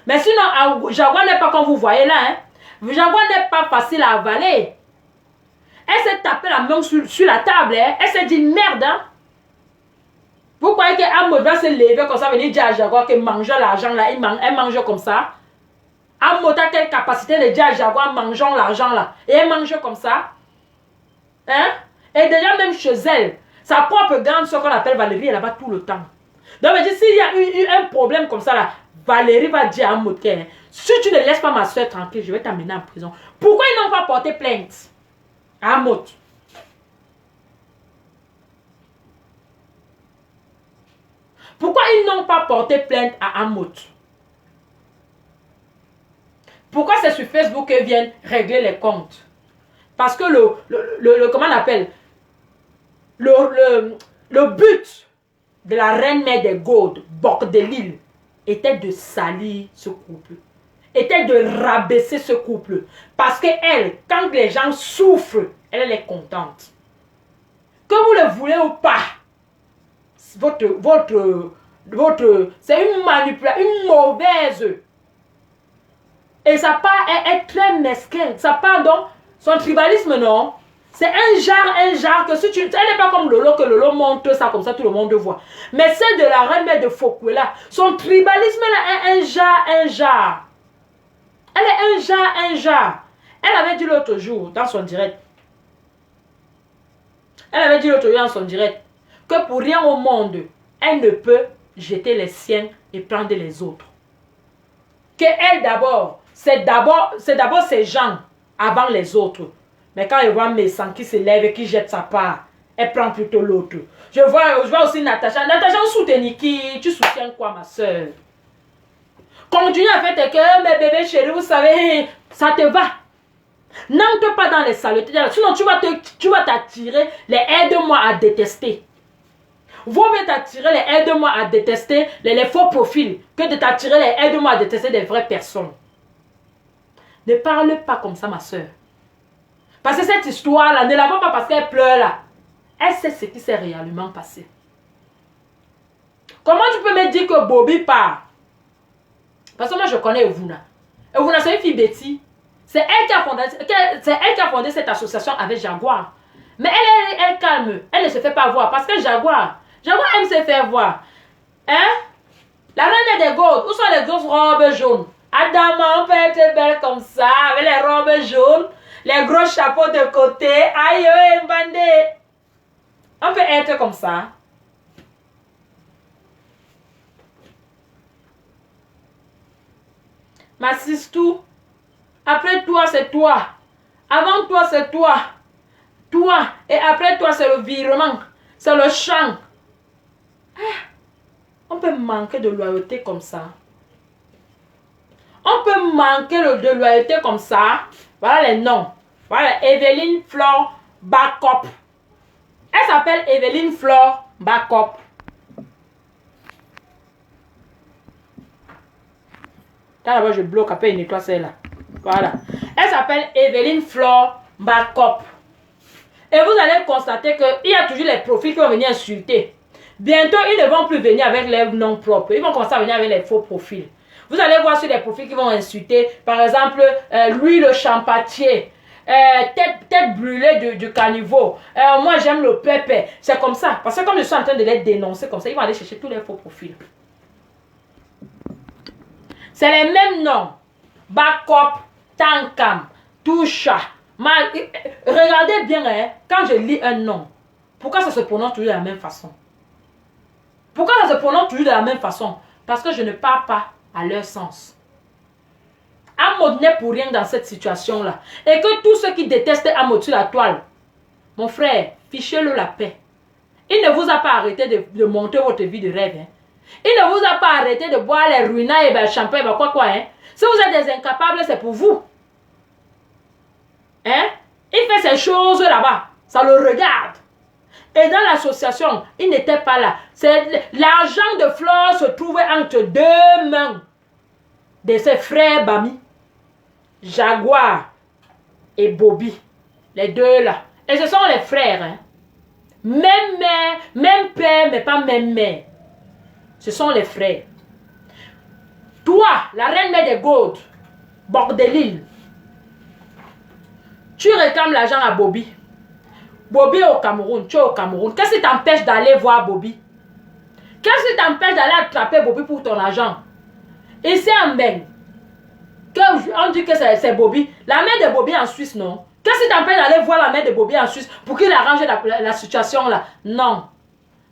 Mais sinon, Jaguar n'est pas comme vous voyez là. Hein. Jaguar n'est pas facile à avaler. Elle s'est tapée la main sur la table. Hein. Elle s'est dit merde. Hein. Vous croyez qu'Amod va se lever comme ça, venir dire à Jaguar qu'il mange l'argent là, elle mange comme ça? Amod a quelle capacité de dire à Jaguar mangeons l'argent là? Et elle mange comme ça? Hein? Et déjà même chez elle, sa propre grande soeur qu'on appelle Valérie, elle est là-bas tout le temps. Donc je dis, s'il y a eu un problème comme ça là, Valérie va dire à Amod que si tu ne laisses pas ma soeur tranquille, je vais t'amener en prison. Pourquoi ils n'ont pas porté plainte à Amod? Pourquoi ils n'ont pas porté plainte à Amod? Pourquoi c'est sur Facebook qu'ils viennent régler les comptes? Parce que comment on appelle? Le but de la reine mère des Gaudes, Bordelil, était de salir ce couple. Était de rabaisser ce couple. Parce que elle, quand les gens souffrent, elle est contente. Que vous le voulez ou pas, c'est une manipulation, une mauvaise. Et ça part est très mesquin. Ça part donc, son tribalisme, non. C'est un genre que si tu... Elle n'est pas comme Lolo, que Lolo monte ça comme ça, tout le monde voit. Mais celle de la reine de Foucault, son tribalisme là est un genre. Elle est un genre. Elle avait dit l'autre jour, dans son direct. Elle avait dit l'autre jour dans son direct, que pour rien au monde, elle ne peut jeter les siens et prendre les autres. Que elle d'abord, c'est d'abord ses gens avant les autres. Mais quand elle voit Messan qui se lève et qui jette sa part, elle prend plutôt l'autre. Je vois aussi Natacha. Natacha, soutenir qui? Tu soutiens quoi, ma soeur? Continue à faire que mes bébés chéris, vous savez, ça te va. N'entre pas dans les saletés. Sinon, tu vas t'attirer les aide-moi à détester. Vaut mieux t'attirer les aide-moi à détester les faux profils que de t'attirer les aide-moi à détester des vraies personnes. Ne parle pas comme ça, ma soeur. Parce que cette histoire-là, ne la vois pas parce qu'elle pleure là. Elle sait ce qui s'est réellement passé. Comment tu peux me dire que Bobby part? Parce que moi, je connais Evuna. Evuna, c'est une fille Betty. C'est elle qui a fondé cette association avec Jaguar. Mais elle calme. Elle ne se fait pas voir. Parce que Jaguar aime se faire voir. Hein? La reine des Gaudes. Où sont les grosses robes jaunes? Adama, on peut être belle comme ça, avec les robes jaunes, les gros chapeaux de côté. Aïe, Mbandé. On peut être comme ça. Ma sistou, après toi, c'est toi. Avant toi, c'est toi. Toi. Et après toi, c'est le virement. C'est le chant. On peut manquer de loyauté comme ça. On peut manquer de loyauté comme ça. Voilà les noms. Voilà, Evelyne Flore Backup. Elle s'appelle Evelyne Flore Backup. D'abord, je bloque, après, il nettoie celle-là. Voilà. Elle s'appelle Evelyne Flore Bakop. Et vous allez constater qu'il y a toujours les profils qui vont venir insulter. Bientôt, ils ne vont plus venir avec leurs noms propres. Ils vont commencer à venir avec les faux profils. Vous allez voir sur les profils qui vont insulter. Par exemple, lui le champatier. Tête brûlée du caniveau. Moi, j'aime le pépé. C'est comme ça. Parce que comme je suis en train de les dénoncer comme ça, ils vont aller chercher tous les faux profils. C'est les mêmes noms. Bakop, Tankam, Toucha. Regardez bien, hein, quand je lis un nom, pourquoi ça se prononce toujours de la même façon? Pourquoi ça se prononce toujours de la même façon? Parce que je ne parle pas à leur sens. Amod n'est pour rien dans cette situation-là. Et que tous ceux qui détestent Amod sur la toile, mon frère, fichez-le la paix. Il ne vous a pas arrêté de monter votre vie de rêve. Hein. Il ne vous a pas arrêté de boire les ruinas et le champagne, quoi. Hein. Si vous êtes des incapables, c'est pour vous. Hein? Il fait ces choses là-bas. Ça le regarde. Et dans l'association, il n'était pas là. L'argent de Flore se trouvait entre deux mains de ses frères Bami. Jaguar et Bobby. Les deux là. Et ce sont les frères. Hein? Même mère, même père, mais pas même mère. Ce sont les frères. Toi, la reine mère des Gaudes, Bordelil, tu réclames l'argent à Bobby. Bobby est au Cameroun, tu es au Cameroun. Qu'est-ce qui t'empêche d'aller voir Bobby? Qu'est-ce qui t'empêche d'aller attraper Bobby pour ton argent? Et c'est en Beng. On dit que c'est Bobby. La mère de Bobby en Suisse, non? Qu'est-ce qui t'empêche d'aller voir la mère de Bobby en Suisse pour qu'il arrange la situation là? Non.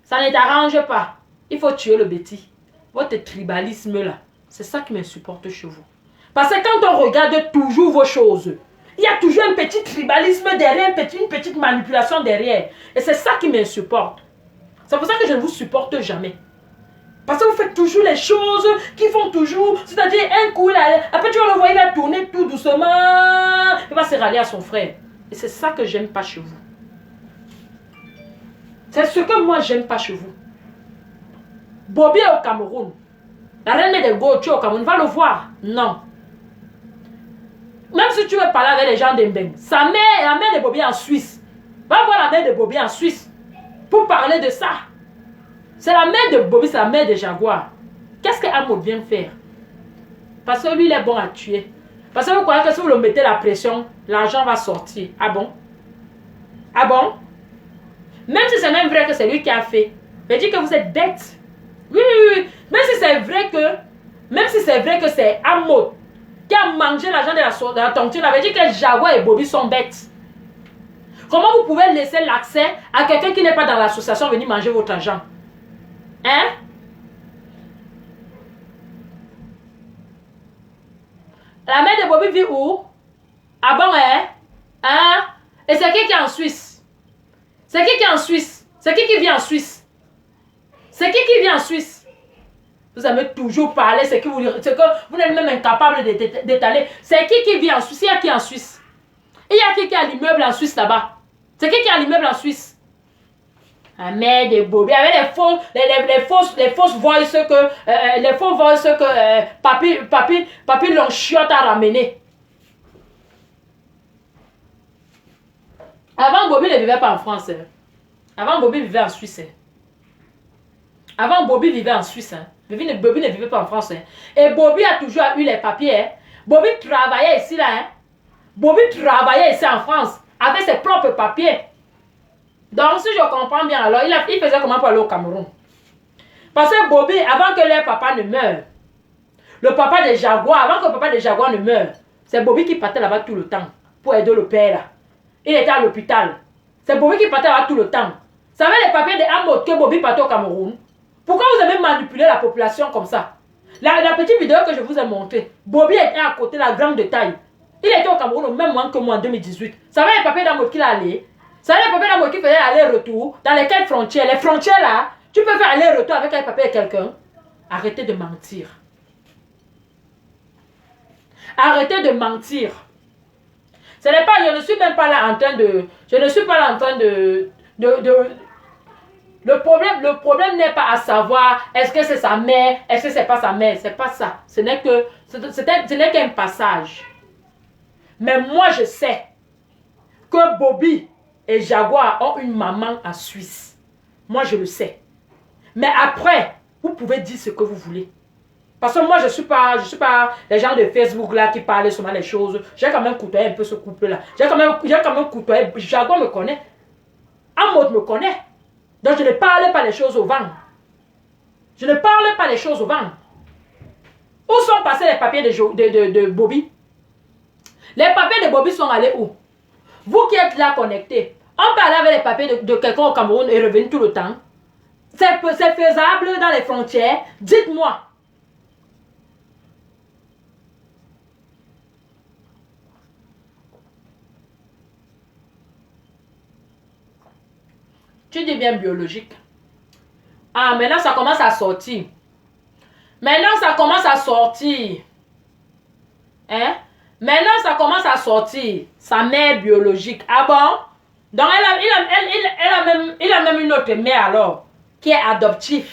Ça ne t'arrange pas. Il faut tuer le bêtis. Votre tribalisme là, c'est ça qui m'insupporte chez vous. Parce que quand on regarde toujours vos choses, il y a toujours un petit tribalisme derrière, une petite manipulation derrière. Et c'est ça qui m'insupporte. C'est pour ça que je ne vous supporte jamais. Parce que vous faites toujours les choses qui font toujours, c'est-à-dire un coup, après tu vas le voir, il va tourner tout doucement, il va se rallier à son frère. Et c'est ça que j'aime pas chez vous. C'est ce que moi j'aime pas chez vous. Bobby est au Cameroun. La reine des Gaules, tu es au Cameroun, va le voir. Non. Même si tu veux parler avec les gens d'Embeng, sa mère, la mère de Bobby en Suisse. Va voir la mère de Bobby en Suisse pour parler de ça. C'est la mère de Bobby, c'est la mère de Jaguar. Qu'est-ce que Amod vient faire? Parce que lui, il est bon à tuer. Parce que vous croyez que si vous le mettez la pression, l'argent va sortir. Ah bon? Ah bon? Même si c'est même vrai que c'est lui qui a fait, mais dit que vous êtes bête. Oui, oui, oui. Même si c'est vrai que c'est Amod qui a mangé l'argent de la tontine, ça veut dire que Jaguar et Bobby sont bêtes. Comment vous pouvez laisser l'accès à quelqu'un qui n'est pas dans l'association venir manger votre argent? Hein? La mère de Bobby vit où? Ah bon, hein? Hein? Et c'est qui est en Suisse? C'est qui est en Suisse? C'est qui vit en Suisse? C'est qui vit en Suisse? Vous avez toujours parlé, c'est que vous n'êtes même incapable d'étaler. C'est qui vit en Suisse? Il y a qui en Suisse? Il y a qui a l'immeuble en Suisse là-bas? C'est qui a l'immeuble en Suisse? La mère de Bobby avec les fausses voices que Papi Longchiotte a ramené. Avant, Bobby ne vivait pas en France. Hein. Avant, Bobby vivait en Suisse. Hein. Avant, Bobby vivait en Suisse. Hein. Bobby ne vivait pas en France. Hein. Et Bobby a toujours eu les papiers. Hein. Bobby travaillait ici là. Hein. Bobby travaillait ici en France avec ses propres papiers. Donc, si je comprends bien, alors, il faisait comment pour aller au Cameroun? Parce que Bobby, avant que leur papa ne meure, le papa de Jaguar, avant que le papa de Jaguar ne meure, c'est Bobby qui partait là-bas tout le temps pour aider le père là. Il était à l'hôpital. C'est Bobby qui partait là-bas tout le temps. Vous savez les papiers de Amod que Bobby partait au Cameroun? Pourquoi vous avez manipulé la population comme ça? La petite vidéo que je vous ai montrée, Bobby était à côté, la grande de taille. Il était au Cameroun au même moment que moi en 2018. Vous savez les papiers d'Amod qu'il allait? Vous savez les papiers d'Amod qui faisaient aller-retour dans lesquelles frontières? Les frontières là, tu peux faire aller-retour avec les papiers de quelqu'un. Arrêtez de mentir. Arrêtez de mentir. Ce n'est pas, je ne suis même pas là en train de... Je ne suis pas là en train de Le problème n'est pas à savoir est-ce que c'est sa mère, est-ce que c'est pas sa mère. C'est pas ça. Ce n'est qu'un passage. Mais moi, je sais que Bobby et Jaguar ont une maman en Suisse. Moi, je le sais. Mais après, vous pouvez dire ce que vous voulez. Parce que moi, je suis pas les gens de Facebook là qui parlent seulement les choses. J'ai quand même côtoyé un peu ce couple-là. J'ai quand même côtoyé. Jaguar me connaît. Amod me connaît. Donc, je ne parle pas les choses au vent. Je ne parle pas les choses au vent. Où sont passés les papiers de Bobby? Les papiers de Bobby sont allés où? Vous qui êtes là connectés, on peut aller avec les papiers de quelqu'un au Cameroun et revenir tout le temps. C'est faisable dans les frontières. Dites-moi. Tu dis bien biologique. Ah, maintenant ça commence à sortir. Maintenant ça commence à sortir. Hein? Maintenant ça commence à sortir. Sa mère biologique. Ah bon? Donc il a même une autre mère alors, qui est adoptive.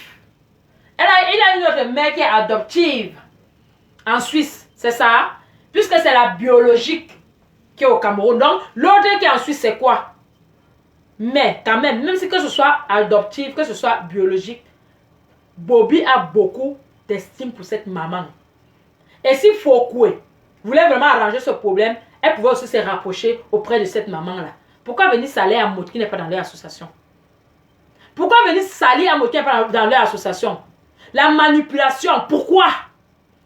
Il a une autre mère qui est adoptive. En Suisse, c'est ça? Puisque c'est la biologique qui est au Cameroun. Donc l'autre qui est en Suisse, c'est quoi? Mais quand même si que ce soit adoptif, que ce soit biologique, Bobby a beaucoup d'estime pour cette maman. Et si Fokwe voulait vraiment arranger ce problème, elle pouvait aussi se rapprocher auprès de cette maman-là. Pourquoi venir salir à Maud qui n'est pas dans leur association? Pourquoi venir salir à Maud qui n'est pas dans leur association? La manipulation, pourquoi?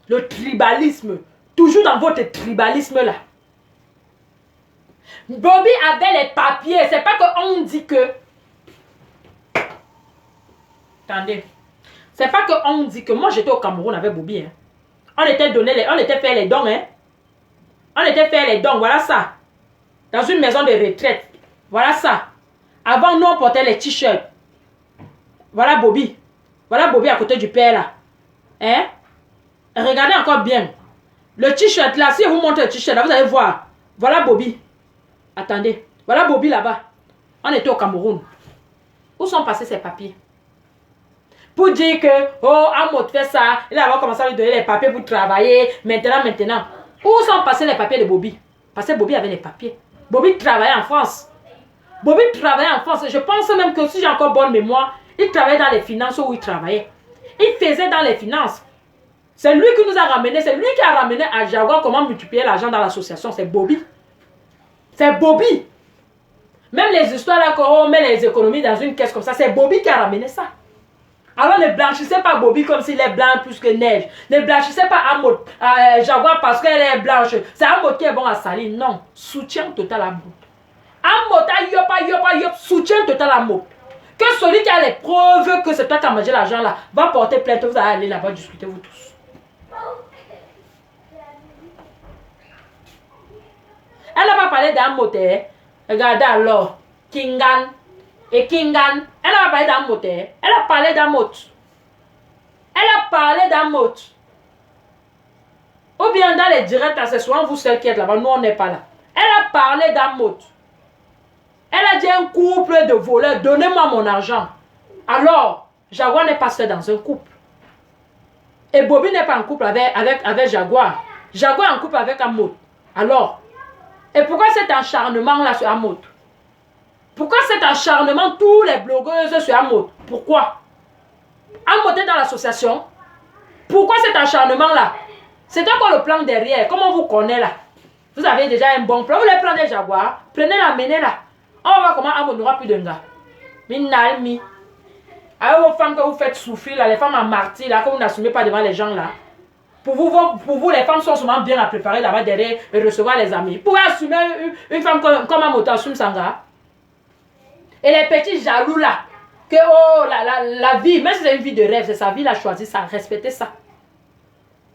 Le tribalisme, toujours dans votre tribalisme-là. Bobby avait les papiers. C'est pas qu'on dit que... Attendez. C'est pas qu'on dit que... Moi, j'étais au Cameroun avec Bobby. Hein. On était fait les dons. Hein. On était fait les dons. Voilà ça. Dans une maison de retraite. Voilà ça. Avant, nous, on portait les t-shirts. Voilà Bobby. Voilà Bobby à côté du père, là. Hein? Regardez encore bien. Le t-shirt, là. Si je vous montre le t-shirt, là, vous allez voir. Voilà Bobby. Attendez, voilà Bobby là-bas. On était au Cameroun. Où sont passés ces papiers? Pour dire que, oh, Amod fait ça, il va commencer à lui donner les papiers pour travailler. Maintenant. Où sont passés les papiers de Bobby? Parce que Bobby avait les papiers. Bobby travaillait en France. Bobby travaillait en France. Je pense même que si j'ai encore bonne mémoire, il travaillait dans les finances où il travaillait. Il faisait dans les finances. C'est lui qui nous a ramené. C'est lui qui a ramené à Jaguar comment multiplier l'argent dans l'association. C'est Bobby. C'est Bobby. Même les histoires là, quand on met les économies dans une caisse comme ça, c'est Bobby qui a ramené ça. Alors ne blanchissez pas Bobby comme s'il est blanc plus que neige. Ne blanchissez pas Amod, Jaguar parce qu'elle est blanche. C'est Amod qui est bon à salir. Non. Soutien total à Amod. Amod, yop, soutien total à Amod. Que celui qui a les preuves que c'est toi qui a mangé l'argent là, va porter plainte. Vous allez aller là-bas discuter vous tous. Elle n'a pas parlé d'Amod. Regardez alors. Kingan. Et Kingan. Elle n'a pas parlé d'Amod. Elle a parlé d'Amod. Elle a parlé d'Amod. Ou bien dans les directs, c'est souvent vous celles qui êtes là-bas. Nous, on n'est pas là. Elle a parlé d'Amod. Elle a dit un couple de voleurs. Donnez-moi mon argent. Alors, Jaguar n'est pas seul dans un couple. Et Bobby n'est pas en couple avec Jaguar. Jaguar est en couple avec Amod. Alors, et pourquoi cet acharnement-là sur Amod? Pourquoi cet acharnement, tous les blogueuses sur Amod? Pourquoi? Amod est dans l'association. Pourquoi cet acharnement-là? C'était quoi le plan derrière? Comment vous connaissez là? Vous avez déjà un bon plan. Vous voulez prendre des Jaguars? Prenez-la, menez-la. On va voir comment Amod n'aura plus de gars. Minalmi. Avec vos femmes que vous faites souffrir là, les femmes en martyr là, que vous n'assumez pas devant les gens là. Pour vous, les femmes sont souvent bien à préparer là-bas derrière et recevoir les amis. Pour assumer une femme comme Amod assume Sanga. Et les petits jaloux là, que oh, la vie, même si c'est une vie de rêve, c'est sa vie, il a choisi ça. Respectez ça.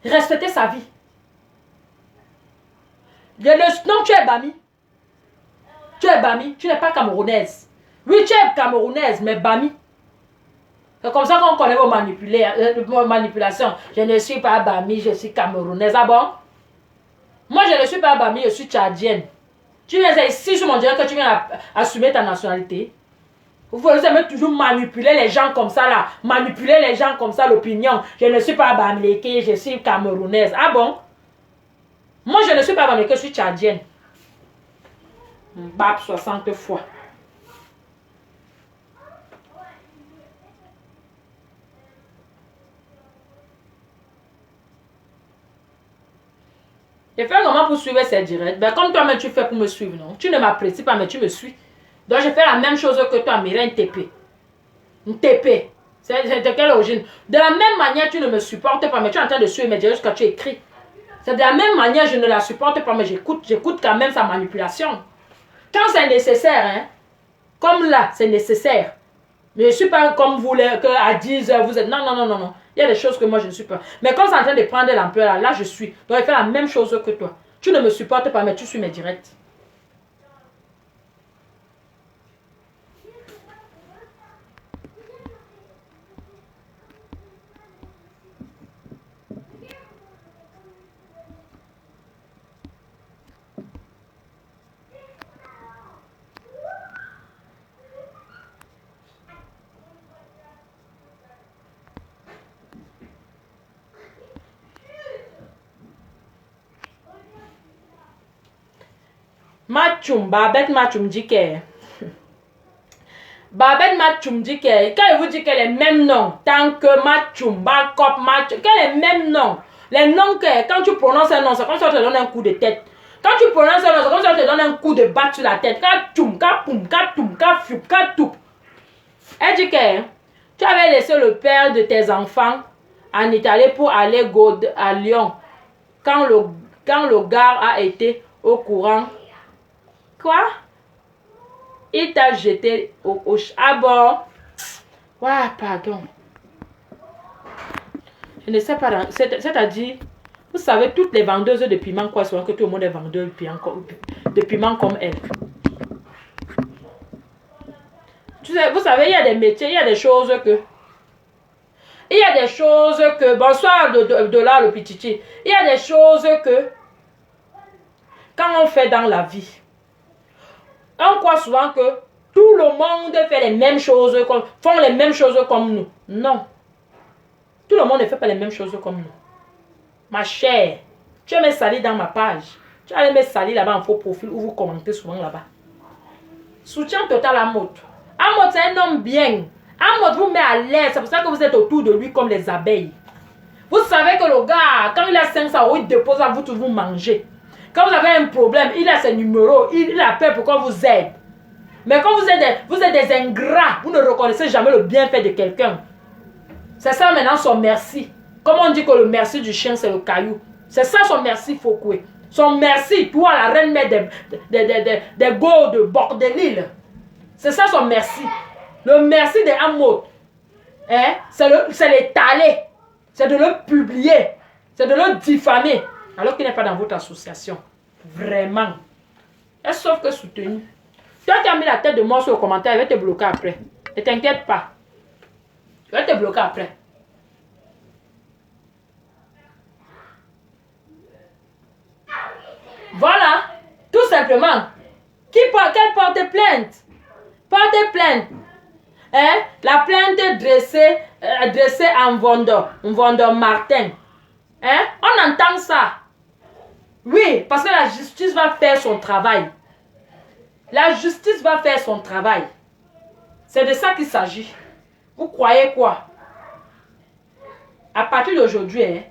Respectez sa vie. Non, tu es Bami. Tu es Bami, tu n'es pas camerounaise. Oui, tu es camerounaise, mais Bami. C'est comme ça qu'on connaît vos manipulations. Je ne suis pas Bami, je suis camerounaise. Ah bon? Moi, je ne suis pas Bami, je suis tchadienne. Tu viens ici sur mon direct que tu viens assumer ta nationalité. Vous aimez toujours manipuler les gens comme ça là. Manipuler les gens comme ça, l'opinion. Je ne suis pas bamileke, je suis camerounaise. Ah bon? Moi, je ne suis pas bamileke, je suis tchadienne. Bab 60 fois. Je fais comment pour suivre ces directs? Ben, comme toi-même tu fais pour me suivre, non? Tu ne m'apprécies pas, mais tu me suis. Donc, je fais la même chose que toi, Mireille, un TP. Une TP. C'est de quelle origine? De la même manière, tu ne me supportes pas, mais tu es en train de suivre mes directs quand tu écris. C'est de la même manière, je ne la supporte pas, mais j'écoute quand même sa manipulation. Quand c'est nécessaire, hein? Comme là, c'est nécessaire. Mais je ne suis pas comme vous, à 10 heures, vous êtes... Non, non, non, non, non. Il y a des choses que moi, je ne suis pas. Mais quand c'est en train de prendre l'ampleur, là, je suis. Donc, je fais la même chose que toi. Tu ne me supportes pas, mais tu suis mes directs. Matchoum, Babette Matchoum dit que... Babette Matchoum dit que... Quand il vous dit que les mêmes noms, tant que Matchoum, Bakop, Matchoum, que les mêmes noms. Les noms que, quand tu prononces un nom, c'est comme ça on te donne un coup de tête. Quand tu prononces un nom, c'est comme ça on te donne un coup de batte sur la tête. Katchoum, Kapoum, Katoum, Kafiou, Katoup. Elle dit que tu avais laissé le père de tes enfants en Italie pour aller à Lyon. Quand le gars a été au courant... Quoi? Il t'a jeté à bord. Ouais, pardon. Je ne sais pas. C'est-à-dire, vous savez, toutes les vendeuses de piment, quoi, souvent que tout le monde est vendeur de piment comme elle. Vous savez, il y a des métiers, il y a des choses que... Il y a des choses que... Bonsoir de là, le petit. Il y a des choses que... Quand on fait dans la vie... On croit souvent que tout le monde fait les mêmes choses, font les mêmes choses comme nous. Non. Tout le monde ne fait pas les mêmes choses comme nous. Ma chère, tu as me salir dans ma page. Tu as me salir là-bas en faux profil où vous commentez souvent là-bas. Soutien total à Amot. Amot, c'est un homme bien. Amot vous met à l'aise. C'est pour ça que vous êtes autour de lui comme les abeilles. Vous savez que le gars, quand il a 500 €, il dépose à vous, vous mangez. Quand vous avez un problème, il a ses numéros, il appelle pour qu'on vous aide. Mais quand vous êtes des ingrats, vous ne reconnaissez jamais le bienfait de quelqu'un. C'est ça maintenant son merci. Comme on dit que le merci du chien, c'est le caillou. C'est ça son merci, Fokoué. Son merci, toi, la reine mère des go de bord de l'île. C'est ça son merci. Le merci de Amot, hein, c'est l'étaler. C'est de le publier. C'est de le diffamer. Alors qu'il n'est pas dans votre association. Vraiment. Et sauf que soutenu. Toi qui as mis la tête de moi sur le commentaire, il va te bloquer après. Ne t'inquiète pas. Il va te bloquer après. Voilà. Tout simplement. Quelle porte plainte? Porte plainte. Hein? La plainte dressée en Vendor Martin. Hein? On entend ça. Oui, parce que la justice va faire son travail. La justice va faire son travail. C'est de ça qu'il s'agit. Vous croyez quoi? À partir d'aujourd'hui, hein,